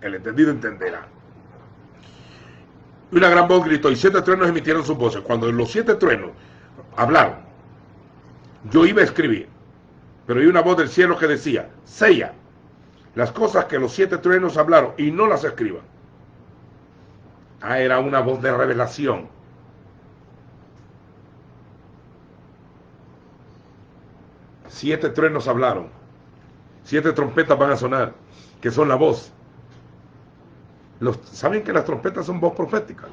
[SPEAKER 1] el entendido entenderá. Y una gran voz gritó, y 7 truenos emitieron sus voces. Cuando los 7 truenos hablaron, yo iba a escribir, pero oí una voz del cielo que decía, sella las cosas que los 7 truenos hablaron y no las escriban. Era una voz de revelación. Siete truenos hablaron. 7 trompetas van a sonar, que son la voz. ¿Saben que las trompetas son voz profética?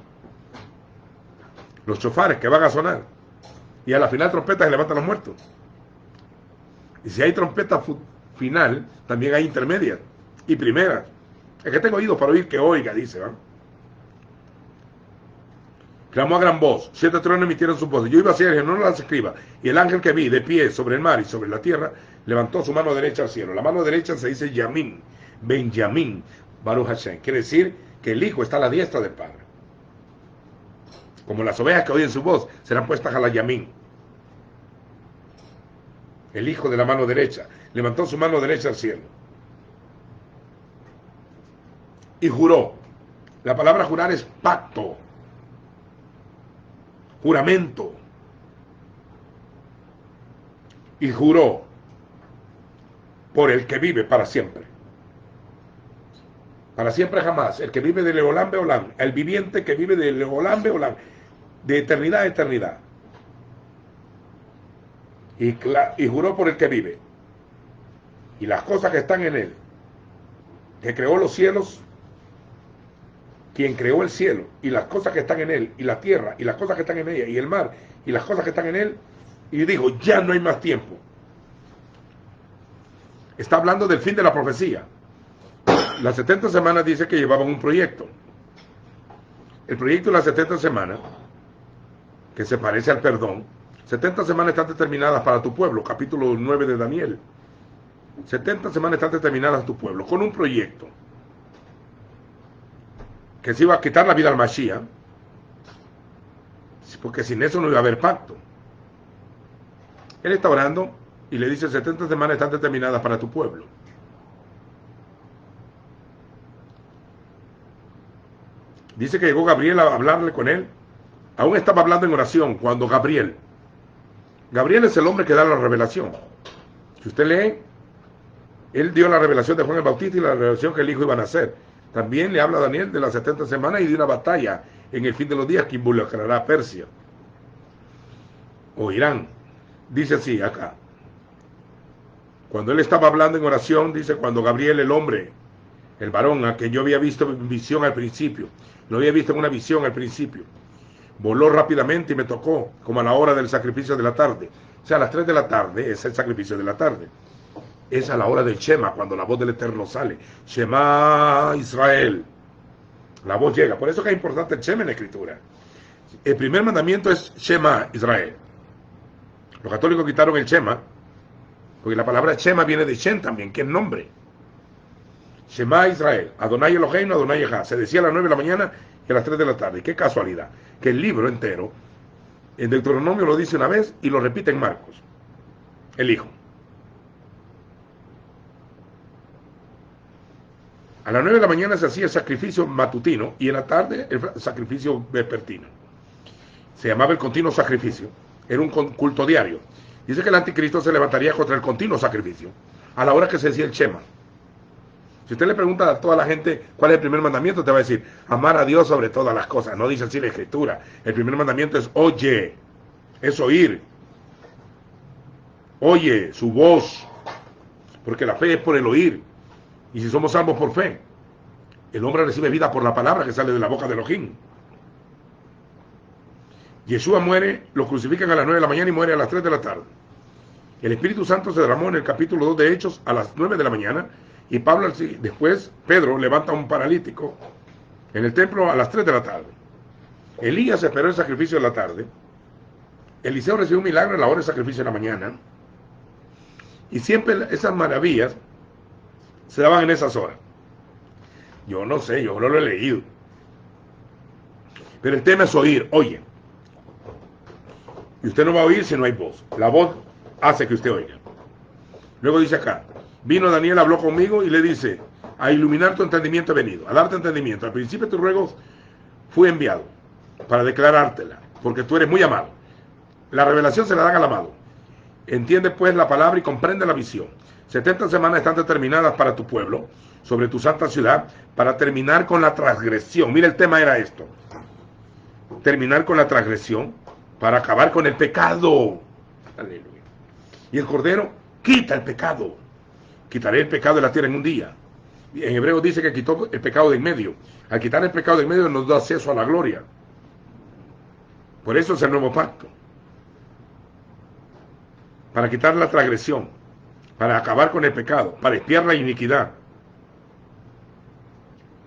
[SPEAKER 1] Los chofares que van a sonar. Y a la final trompetas se levantan los muertos. Y si hay trompeta final, también hay intermedias y primeras. Es que tengo oídos para oír que oiga, dice, ¿va? Clamó a gran voz, 7 truenos emitieron su voz. Yo iba a decir, no las escriba. Y el ángel que vi de pie sobre el mar y sobre la tierra, levantó su mano derecha al cielo. La mano derecha se dice Yamín, Benjamín, Baruch Hashem. Quiere decir que el Hijo está a la diestra del Padre. Como las ovejas que oyen su voz, serán puestas a la Yamín. El Hijo de la mano derecha, levantó su mano derecha al cielo. Y juró. La palabra jurar es pacto. Juramento. Y juró por el que vive para siempre. Para siempre jamás. El que vive de Leolán Beolán. El viviente que vive de Leolán Beolán. De eternidad a eternidad. Y juró por el que vive. Y las cosas que están en él. Que creó los cielos. Quien creó el cielo y las cosas que están en él, y la tierra, y las cosas que están en ella, y el mar, y las cosas que están en él, y dijo, ya no hay más tiempo. Está hablando del fin de la profecía. Las 70 semanas dice que llevaban un proyecto. El proyecto de las 70 semanas, que se parece al perdón, 70 semanas están determinadas para tu pueblo, capítulo 9 de Daniel. 70 semanas están determinadas a tu pueblo, con un proyecto. Que se iba a quitar la vida al Mashiach, porque sin eso no iba a haber pacto. Él está orando y le dice, 70 semanas están determinadas para tu pueblo. Dice que llegó Gabriel a hablarle con él. Aún estaba hablando en oración cuando Gabriel es el hombre que da la revelación. Si usted lee, él dio la revelación de Juan el Bautista y la revelación que el Hijo iba a nacer. También le habla a Daniel de las 70 semanas y de una batalla en el fin de los días que involucrará a Persia o Irán. Dice así acá. Cuando él estaba hablando en oración, dice, cuando Gabriel, el hombre, el varón, a quien yo había visto en visión al principio, lo había visto en una visión al principio, voló rápidamente y me tocó, como a la hora del sacrificio de la tarde. O sea, a las 3 de la tarde es el sacrificio de la tarde. Es a la hora del Shema, cuando la voz del Eterno sale. Shema Israel. La voz llega. Por eso que es importante el Shema en la Escritura. El primer mandamiento es Shema Israel. Los católicos quitaron el Shema, porque la palabra Shema viene de Shem también, que es nombre. Shema Israel. Adonai Eloheinu, Adonai Echad. Se decía a las 9 de la mañana y a las 3 de la tarde. Qué casualidad. Que el libro entero, en Deuteronomio lo dice una vez y lo repite en Marcos. El Hijo. A las 9 de la mañana se hacía el sacrificio matutino y en la tarde el sacrificio vespertino. Se llamaba el continuo sacrificio. Era un culto diario. Dice que el anticristo se levantaría contra el continuo sacrificio a la hora que se decía el Shema. Si usted le pregunta a toda la gente cuál es el primer mandamiento, te va a decir, amar a Dios sobre todas las cosas. No dice así la Escritura. El primer mandamiento es oye, es oír. Oye su voz, porque la fe es por el oír. Y si somos salvos por fe, el hombre recibe vida por la palabra que sale de la boca de Elohim. Yeshua muere, lo crucifican a las 9 de la mañana y muere a las 3 de la tarde. El Espíritu Santo se derramó en el capítulo 2 de Hechos a las 9 de la mañana y después Pedro levanta a un paralítico en el templo a las 3 de la tarde. Elías esperó el sacrificio de la tarde. Eliseo recibió un milagro a la hora del sacrificio de la mañana. Y siempre esas maravillas se daban en esas horas. Yo no sé, yo no lo he leído. Pero el tema es oír, oye. Y usted no va a oír si no hay voz. La voz hace que usted oiga. Luego dice acá, vino Daniel, habló conmigo y le dice, a iluminar tu entendimiento he venido, a darte entendimiento. Al principio de tus ruegos fui enviado. para declarártela, porque tú eres muy amado. La revelación se la dan al amado. Entiende pues la palabra y comprende la visión. 70 semanas están determinadas para tu pueblo, sobre tu santa ciudad, para terminar con la transgresión. Mira, el tema era esto. Terminar con la transgresión, para acabar con el pecado. Aleluya. Y el Cordero quita el pecado. Quitaré el pecado de la tierra en un día. En hebreo dice que quitó el pecado de en medio. Al quitar el pecado de en medio nos da acceso a la gloria. Por eso es el nuevo pacto. Para quitar la transgresión, para acabar con el pecado, para expiar la iniquidad,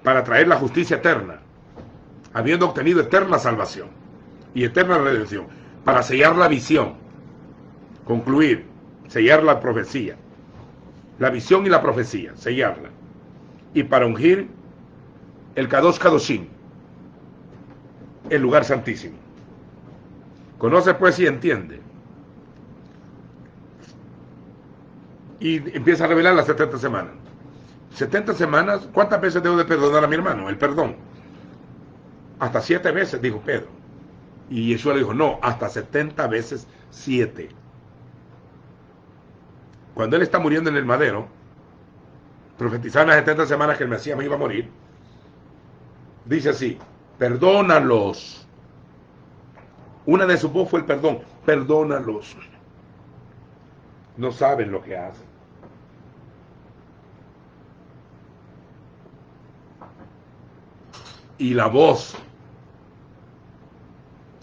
[SPEAKER 1] para traer la justicia eterna, habiendo obtenido eterna salvación y eterna redención, para sellar la visión, concluir, sellar la profecía, la visión y la profecía, sellarla, y para ungir el Kadosh Kadoshim, el lugar santísimo. Conoce pues y entiende. Y empieza a revelar las 70 semanas. 70 semanas, ¿cuántas veces debo de perdonar a mi hermano? El perdón. Hasta 7 veces, dijo Pedro. Y Yeshua le dijo, no, hasta 70 veces 7. Cuando él está muriendo en el madero, profetizando las 70 semanas que el Mesías me iba a morir, dice así, perdónalos. Una de sus voz fue el perdón, perdónalos. No saben lo que hacen. Y la voz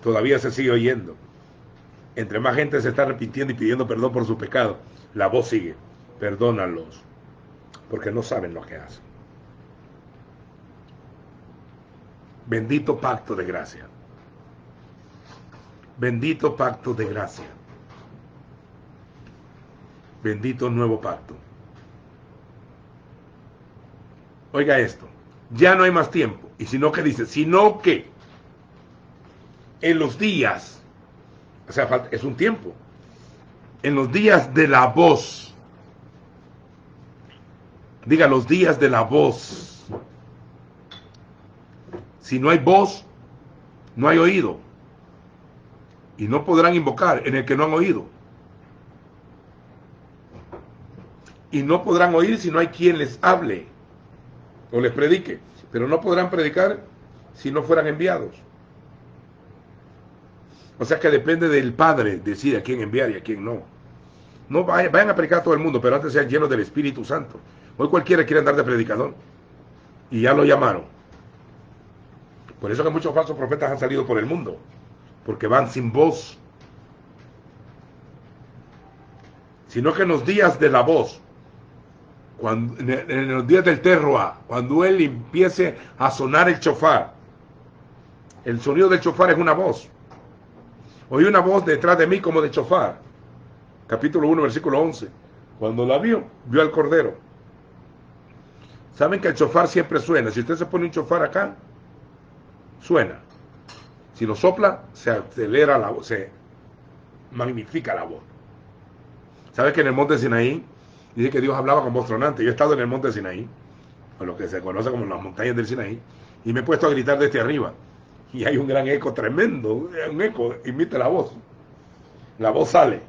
[SPEAKER 1] todavía se sigue oyendo. Entre más gente se está arrepintiendo y pidiendo perdón por su pecado, la voz sigue. Perdónalos, porque no saben lo que hacen. Bendito pacto de gracia. Bendito pacto de gracia. Bendito nuevo pacto. Oiga esto, ya no hay más tiempo. Y sino que dice, sino que en los días, o sea, es un tiempo, en los días de la voz, diga los días de la voz. Si no hay voz, no hay oído. Y no podrán invocar en el que no han oído. Y no podrán oír si no hay quien les hable o les predique. Pero no podrán predicar si no fueran enviados. O sea que depende del Padre decide a quién enviar y a quién no. No vayan a predicar a todo el mundo, pero antes sean llenos del Espíritu Santo. Hoy cualquiera quiere andar de predicador. Y ya lo llamaron. Por eso que muchos falsos profetas han salido por el mundo. Porque van sin voz. Sino que en los días de la voz, cuando, en los días del terroa, cuando él empiece a sonar el shofar, el sonido del shofar es una voz. Oí una voz detrás de mí como de shofar. Capítulo 1, versículo 11. Cuando la vio al Cordero. Saben que el shofar siempre suena. Si usted se pone un shofar acá, suena. Si lo sopla, se acelera la voz, se magnifica la voz. ¿Sabe que en el monte Sinaí dice que Dios hablaba con voz tronante? Yo he estado en el monte Sinaí, o lo que se conoce como las montañas del Sinaí, y me he puesto a gritar desde arriba. Y hay un gran eco tremendo, un eco, imita la voz. La voz sale.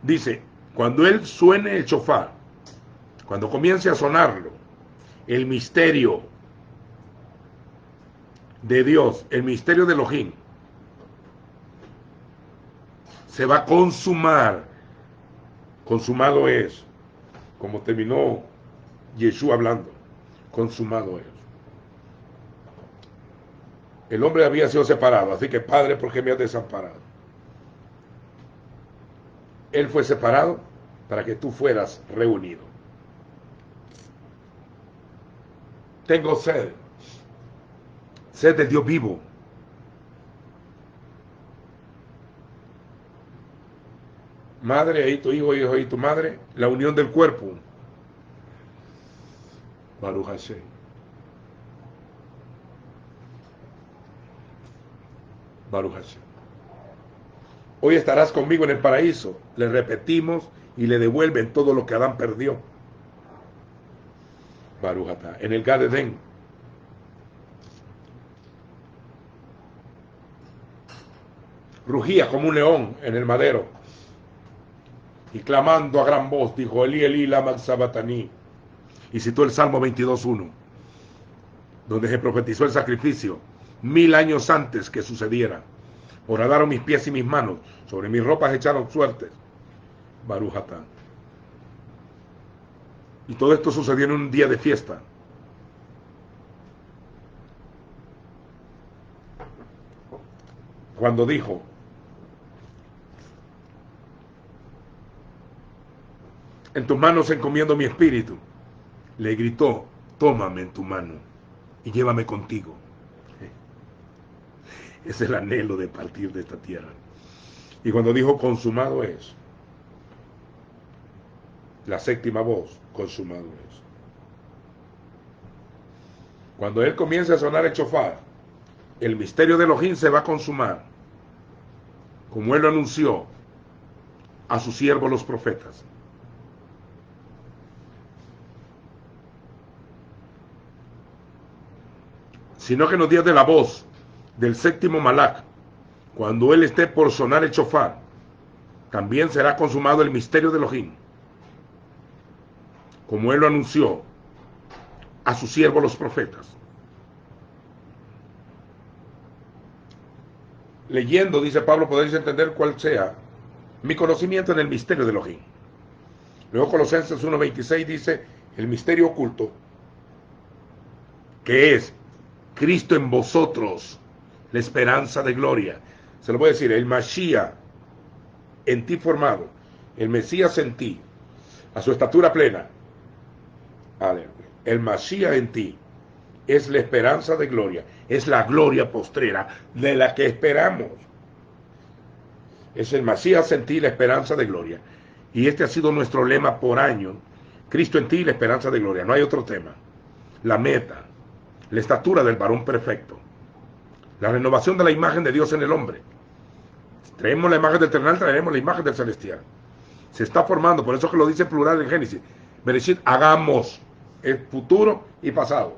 [SPEAKER 1] Dice, cuando él suene el shofar, cuando comience a sonarlo, el misterio de Dios, el misterio de Elohim, se va a consumar. Consumado es, como terminó Yeshua hablando, consumado es. El hombre había sido separado, así que Padre, ¿por qué me has desamparado? Él fue separado para que tú fueras reunido. Tengo sed, sed de Dios vivo. Madre, ahí tu hijo, hijo, ahí tu madre, la unión del cuerpo. Baruch Hashem. Baruch Hashem. Hoy estarás conmigo en el paraíso. Le repetimos y le devuelven todo lo que Adán perdió. Baruch Atah. En el Gan Edén. rugía como un león en el madero. Y clamando a gran voz, dijo, Elí, Elí, lama sabachthani. Y citó el Salmo 22.1, donde se profetizó el sacrificio 1000 años antes que sucediera. Horadaron mis pies y mis manos, sobre mis ropas echaron suertes. Baruch atah. Y todo esto sucedió en un día de fiesta. Cuando dijo, en tus manos encomiendo mi espíritu, le gritó, tómame en tu mano y llévame contigo. Es el anhelo de partir de esta tierra. Y cuando dijo, consumado es, la séptima voz, consumado es. Cuando él comience a sonar el shofar, el misterio de Elohim se va a consumar, como él lo anunció a sus siervos los profetas. Sino que en los días de la voz del séptimo Malach, cuando él esté por sonar el shofar, también será consumado el misterio de Elohim, como él lo anunció a sus siervos los profetas. Leyendo, dice Pablo, podéis entender cuál sea mi conocimiento en el misterio de Elohim. Luego Colosenses 1.26 dice, el misterio oculto, que es Cristo en vosotros, la esperanza de gloria. Se lo voy a decir, el Mashiach en ti formado, el Mesías en ti, a su estatura plena. El Mashiach en ti es la esperanza de gloria, es la gloria postrera de la que esperamos. Es el Mashiach en ti, la esperanza de gloria. Y este ha sido nuestro lema por años. Cristo en ti, la esperanza de gloria. No hay otro tema. La meta, la estatura del varón perfecto, la renovación de la imagen de Dios en el hombre. Traemos la imagen del terrenal, traeremos la imagen del celestial. Se está formando, por eso que lo dice plural en Génesis. Bereshit, hagamos el futuro y pasado,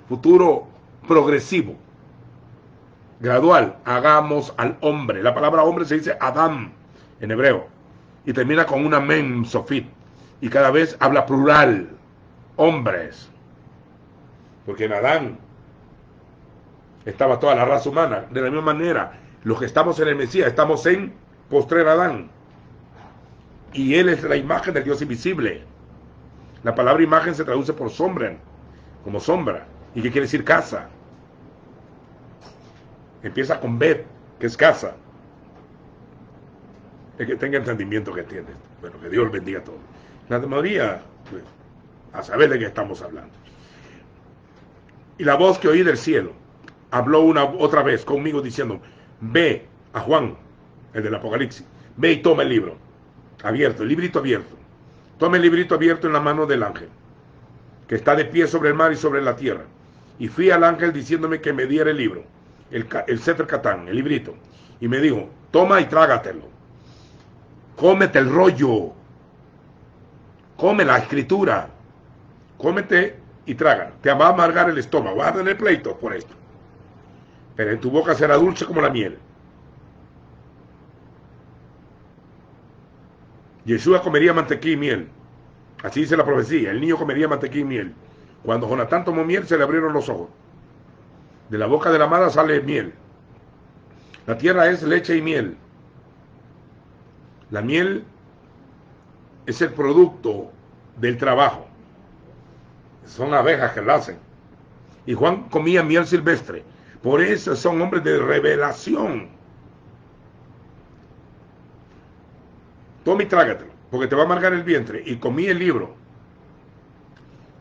[SPEAKER 1] futuro progresivo, gradual. Hagamos al hombre. La palabra hombre se dice Adam en hebreo y termina con una mem sofit, y cada vez habla plural, hombres, porque en Adán estaba toda la raza humana. De la misma manera, los que estamos en el Mesías estamos en postrer Adán, y él es la imagen del Dios invisible. La palabra imagen se traduce por sombra, como sombra, y que quiere decir casa. Empieza con Bet, que es casa. El que tenga entendimiento que entiende. Bueno, que Dios bendiga a todos. La mayoría, pues, a saber de qué estamos hablando. Y la voz que oí del cielo habló otra vez conmigo diciendo, ve a Juan, el del Apocalipsis, ve y toma el libro abierto, el librito abierto. Toma el librito abierto en la mano del ángel, que está de pie sobre el mar y sobre la tierra. Y fui al ángel diciéndome que me diera el libro, el Sefer Catán, el librito. Y me dijo, toma y trágatelo. Cómete el rollo. Come la escritura. Cómete y traga. Te va a amargar el estómago. Vas a tener pleito por esto. Pero en tu boca será dulce como la miel. Yeshua comería mantequilla y miel. Así dice la profecía. El niño comería mantequilla y miel. Cuando Jonatán tomó miel, se le abrieron los ojos. De la boca de la madre sale miel. La tierra es leche y miel. La miel es el producto del trabajo. Son abejas que la hacen. Y Juan comía miel silvestre. Por eso son hombres de revelación. Toma y trágatelo, porque te va a amargar el vientre. Y comí el libro.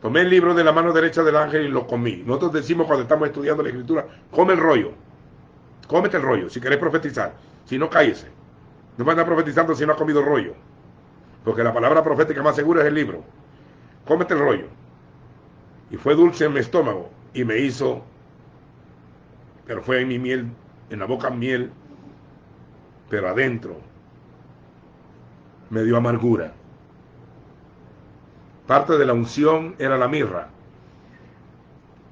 [SPEAKER 1] Tomé el libro de la mano derecha del ángel y lo comí. Nosotros decimos cuando estamos estudiando la escritura, come el rollo. Cómete el rollo, si querés profetizar. Si no, cállese. No va a andar profetizando si no ha comido el rollo. Porque la palabra profética más segura es el libro. Cómete el rollo. Y fue dulce en mi estómago. Y me hizo, pero fue en mi miel, en la boca miel, pero adentro me dio amargura. Parte de la unción era la mirra.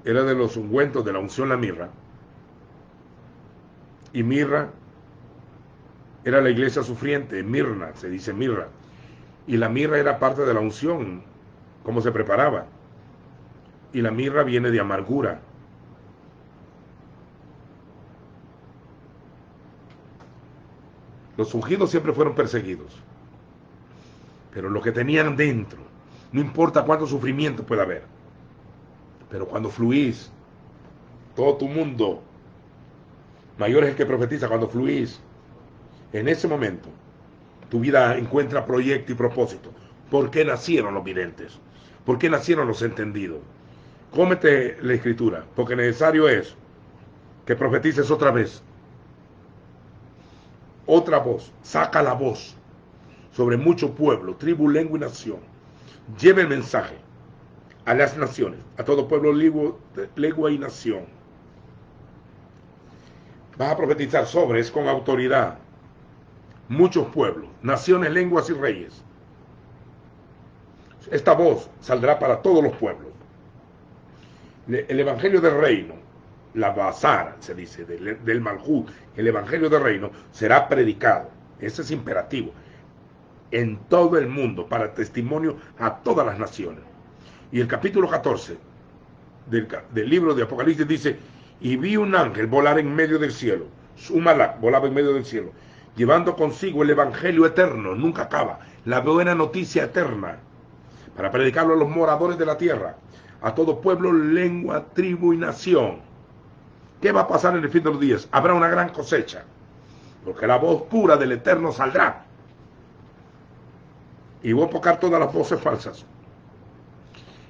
[SPEAKER 1] Era de los ungüentos de la unción la mirra. Y mirra era la iglesia sufriente, Mirna, se dice mirra. Y la mirra era parte de la unción, cómo se preparaba. Y la mirra viene de amargura. Los ungidos siempre fueron perseguidos. Pero lo que tenían dentro, no importa cuánto sufrimiento pueda haber, pero cuando fluís, todo tu mundo, mayor es el que profetiza, cuando fluís, en ese momento, tu vida encuentra proyecto y propósito. ¿Por qué nacieron los videntes? ¿Por qué nacieron los entendidos? Cómete la escritura, porque necesario es que profetices otra vez. Otra voz, saca la voz sobre mucho pueblo, tribu, lengua y nación. Lleve el mensaje a las naciones, a todo pueblo, lengua y nación. Vas a profetizar sobre, es con autoridad, muchos pueblos, naciones, lenguas y reyes. Esta voz saldrá para todos los pueblos. El evangelio del reino, la basara, se dice, del Malhut, el evangelio del reino, será predicado. Ese es imperativo. En todo el mundo, para testimonio a todas las naciones. Y el capítulo 14 del libro de Apocalipsis dice: y vi un ángel volar en medio del cielo, un malak volaba en medio del cielo, llevando consigo el evangelio eterno, nunca acaba, la buena noticia eterna, para predicarlo a los moradores de la tierra, a todo pueblo, lengua, tribu y nación. ¿Qué va a pasar en el fin de los días? Habrá una gran cosecha, porque la voz pura del Eterno saldrá. Y voy a tocar todas las voces falsas.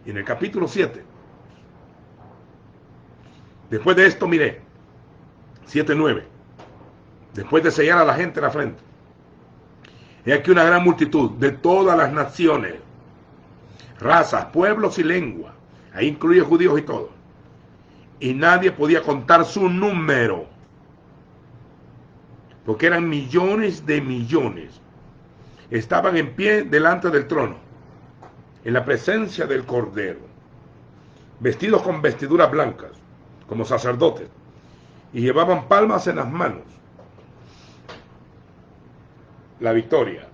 [SPEAKER 1] Y en el capítulo 7, después de esto miré, 7:9, después de sellar a la gente en la frente, he aquí una gran multitud de todas las naciones, razas, pueblos y lenguas, ahí incluye judíos y todo, y nadie podía contar su número, porque eran millones de millones. Estaban en pie delante del trono, en la presencia del Cordero, vestidos con vestiduras blancas, como sacerdotes, y llevaban palmas en las manos. La victoria.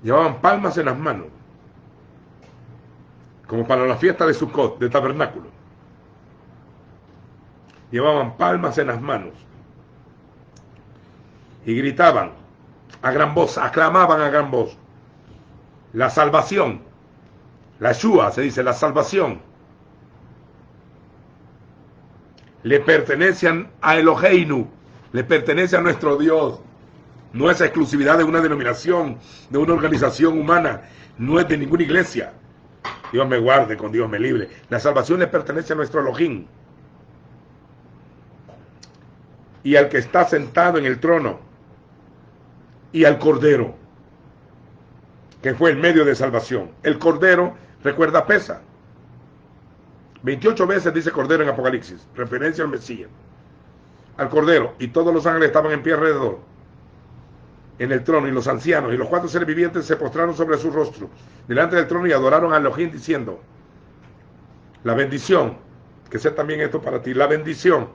[SPEAKER 1] Llevaban palmas en las manos, como para la fiesta de Sukkot, de tabernáculo. Llevaban palmas en las manos y gritaban a gran voz, aclamaban a gran voz: la salvación, la Shua, se dice, la salvación, le pertenecen a Eloheinu, le pertenece a nuestro Dios. No es exclusividad de una denominación, de una organización humana, no es de ninguna iglesia. Dios me guarde, con Dios me libre. La salvación le pertenece a nuestro Elohim y al que está sentado en el trono, y al Cordero, que fue el medio de salvación. El Cordero, recuerda, pesa. 28 veces dice Cordero en Apocalipsis, referencia al Mesías, al Cordero, y todos los ángeles estaban en pie alrededor, en el trono, y los ancianos, y los 4 seres vivientes se postraron sobre su rostro, delante del trono, y adoraron a Elohim, diciendo: la bendición, que sea también esto para ti, la bendición.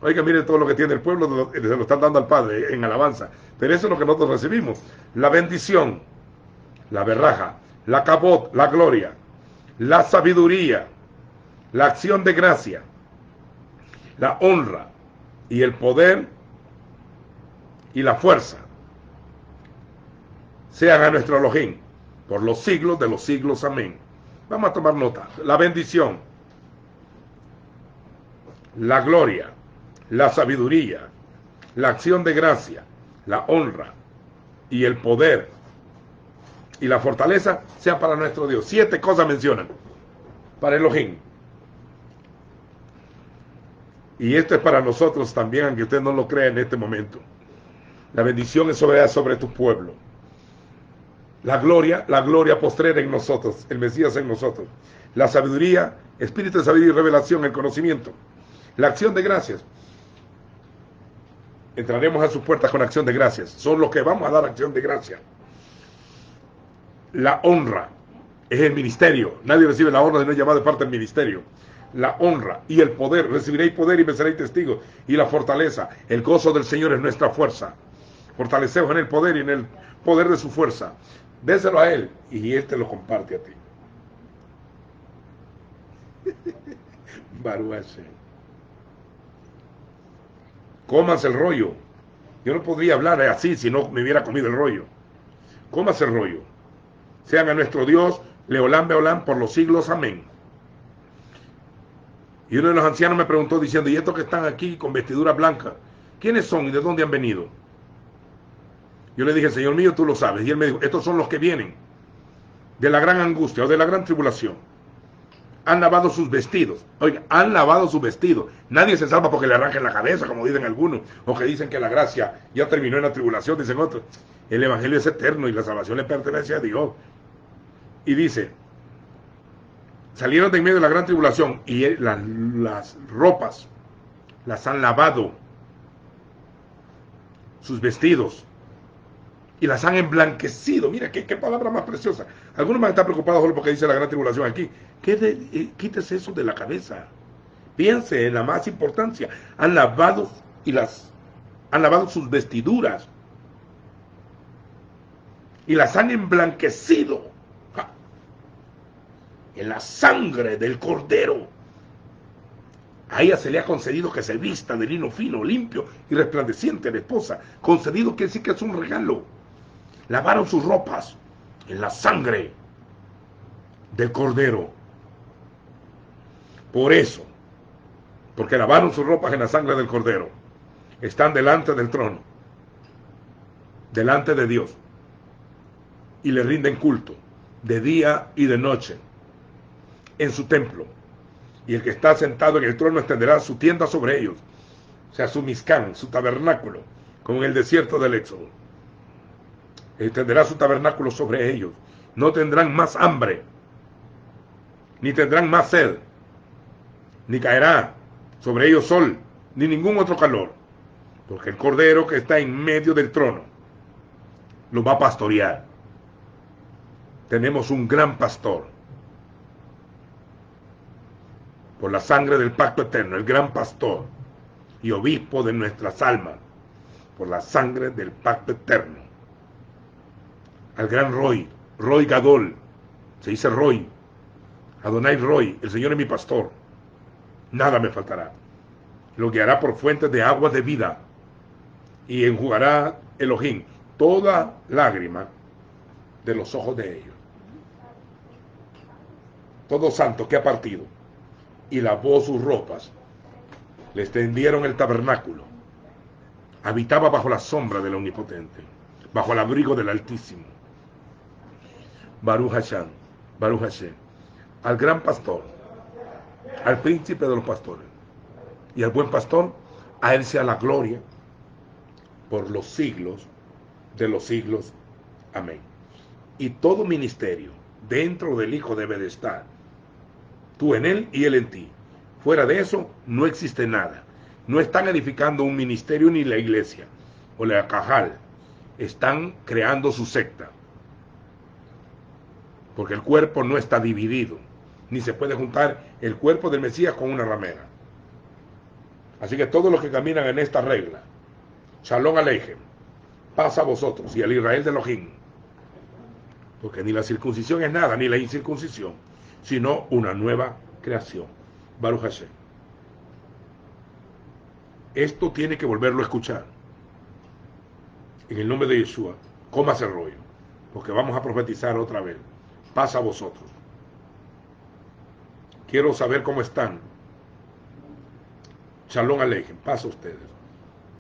[SPEAKER 1] Oiga, mire todo lo que tiene el pueblo, se lo están dando al Padre en alabanza. Pero eso es lo que nosotros recibimos. La bendición, la berraja, la cabot, la gloria, la sabiduría, la acción de gracia, la honra y el poder y la fuerza sean a nuestro Elohim por los siglos de los siglos. Amén. Vamos a tomar nota. La bendición, la gloria, la sabiduría, la acción de gracia, la honra y el poder y la fortaleza sean para nuestro Dios. 7 cosas mencionan para Elohim. Y esto es para nosotros también, aunque usted no lo crea en este momento. La bendición es sobre tu pueblo. La gloria postrera en nosotros, el Mesías en nosotros. La sabiduría, espíritu de sabiduría y revelación, el conocimiento. La acción de gracias. Entraremos a sus puertas con acción de gracias. Son los que vamos a dar acción de gracias. La honra es el ministerio. Nadie recibe la honra de no llamar de parte del ministerio. la honra y el poder. Recibiréis poder y me seréis testigos. Y la fortaleza, el gozo del Señor es nuestra fuerza. Fortalecemos en el poder y en el poder de su fuerza. Déselo a Él y Él te lo comparte a ti. Baruch Hashem. Cómanse el rollo. Yo no podría hablar así si no me hubiera comido el rollo. Cómase el rollo. Sean a nuestro Dios, Leolán Beolán, por los siglos. Amén. Y uno de los ancianos me preguntó diciendo, ¿y estos que están aquí con vestiduras blancas, quiénes son y de dónde han venido? Yo le dije, Señor mío, tú lo sabes. Y él me dijo, estos son los que vienen de la gran angustia o de la gran tribulación. Han lavado sus vestidos. Oiga, han lavado sus vestidos. Nadie se salva porque le arranquen la cabeza, como dicen algunos, o que dicen que la gracia ya terminó en la tribulación, dicen otros. El evangelio es eterno y la salvación le pertenece a Dios. Y dice, salieron de en medio de la gran tribulación y las ropas las han lavado, sus vestidos, y las han emblanquecido. Mira, qué palabra más preciosa. Algunos van a estar preocupados solo porque dice la gran tribulación aquí. Quítese eso de la cabeza. Piense en la más importancia. Han lavado sus vestiduras y las han emblanquecido en la sangre del Cordero. A ella se le ha concedido que se vista de lino fino, limpio y resplandeciente, la esposa. Concedido quiere decir que es un regalo. Lavaron sus ropas en la sangre del Cordero. Por eso, porque lavaron sus ropas en la sangre del Cordero, están delante del trono, delante de Dios, y le rinden culto de día y de noche en su templo. Y el que está sentado en el trono extenderá su tienda sobre ellos, o sea, su Mizcán, su tabernáculo, como en el desierto del Éxodo. Extenderá su tabernáculo sobre ellos. No tendrán más hambre, ni tendrán más sed, ni caerá sobre ellos sol, ni ningún otro calor, porque el Cordero que está en medio del trono los va a pastorear. Tenemos un gran pastor, por la sangre del pacto eterno, el gran pastor y obispo de nuestras almas, por la sangre del pacto eterno, al gran Roy, Roy Gadol, se dice Roy, Adonai Roy, el Señor es mi pastor, nada me faltará. Lo guiará por fuentes de aguas de vida y enjugará Elohim toda lágrima de los ojos de ellos. Todo santo que ha partido y lavó sus ropas, le extendieron el tabernáculo, habitaba bajo la sombra del Omnipotente, bajo el abrigo del Altísimo. Baruch Hashem, Baruch Hashem, al gran pastor, al príncipe de los pastores y al buen pastor, a él sea la gloria por los siglos de los siglos. Amén. Y todo ministerio dentro del Hijo debe de estar, tú en él y él en ti. Fuera de eso no existe nada. No están edificando un ministerio ni la iglesia o la cajal, están creando su secta, porque el cuerpo no está dividido, ni se puede juntar el cuerpo del Mesías con una ramera. Así que todos los que caminan en esta regla, Shalom Aleichem, paz a vosotros y al Israel de Elohim, porque ni la circuncisión es nada, ni la incircuncisión, sino una nueva creación. Baruch Hashem. Esto tiene que volverlo a escuchar. En el nombre de Yeshua, cómase el rollo, porque vamos a profetizar otra vez. Paz a vosotros. Quiero saber cómo están. Shalom Aleichem. Paz a ustedes.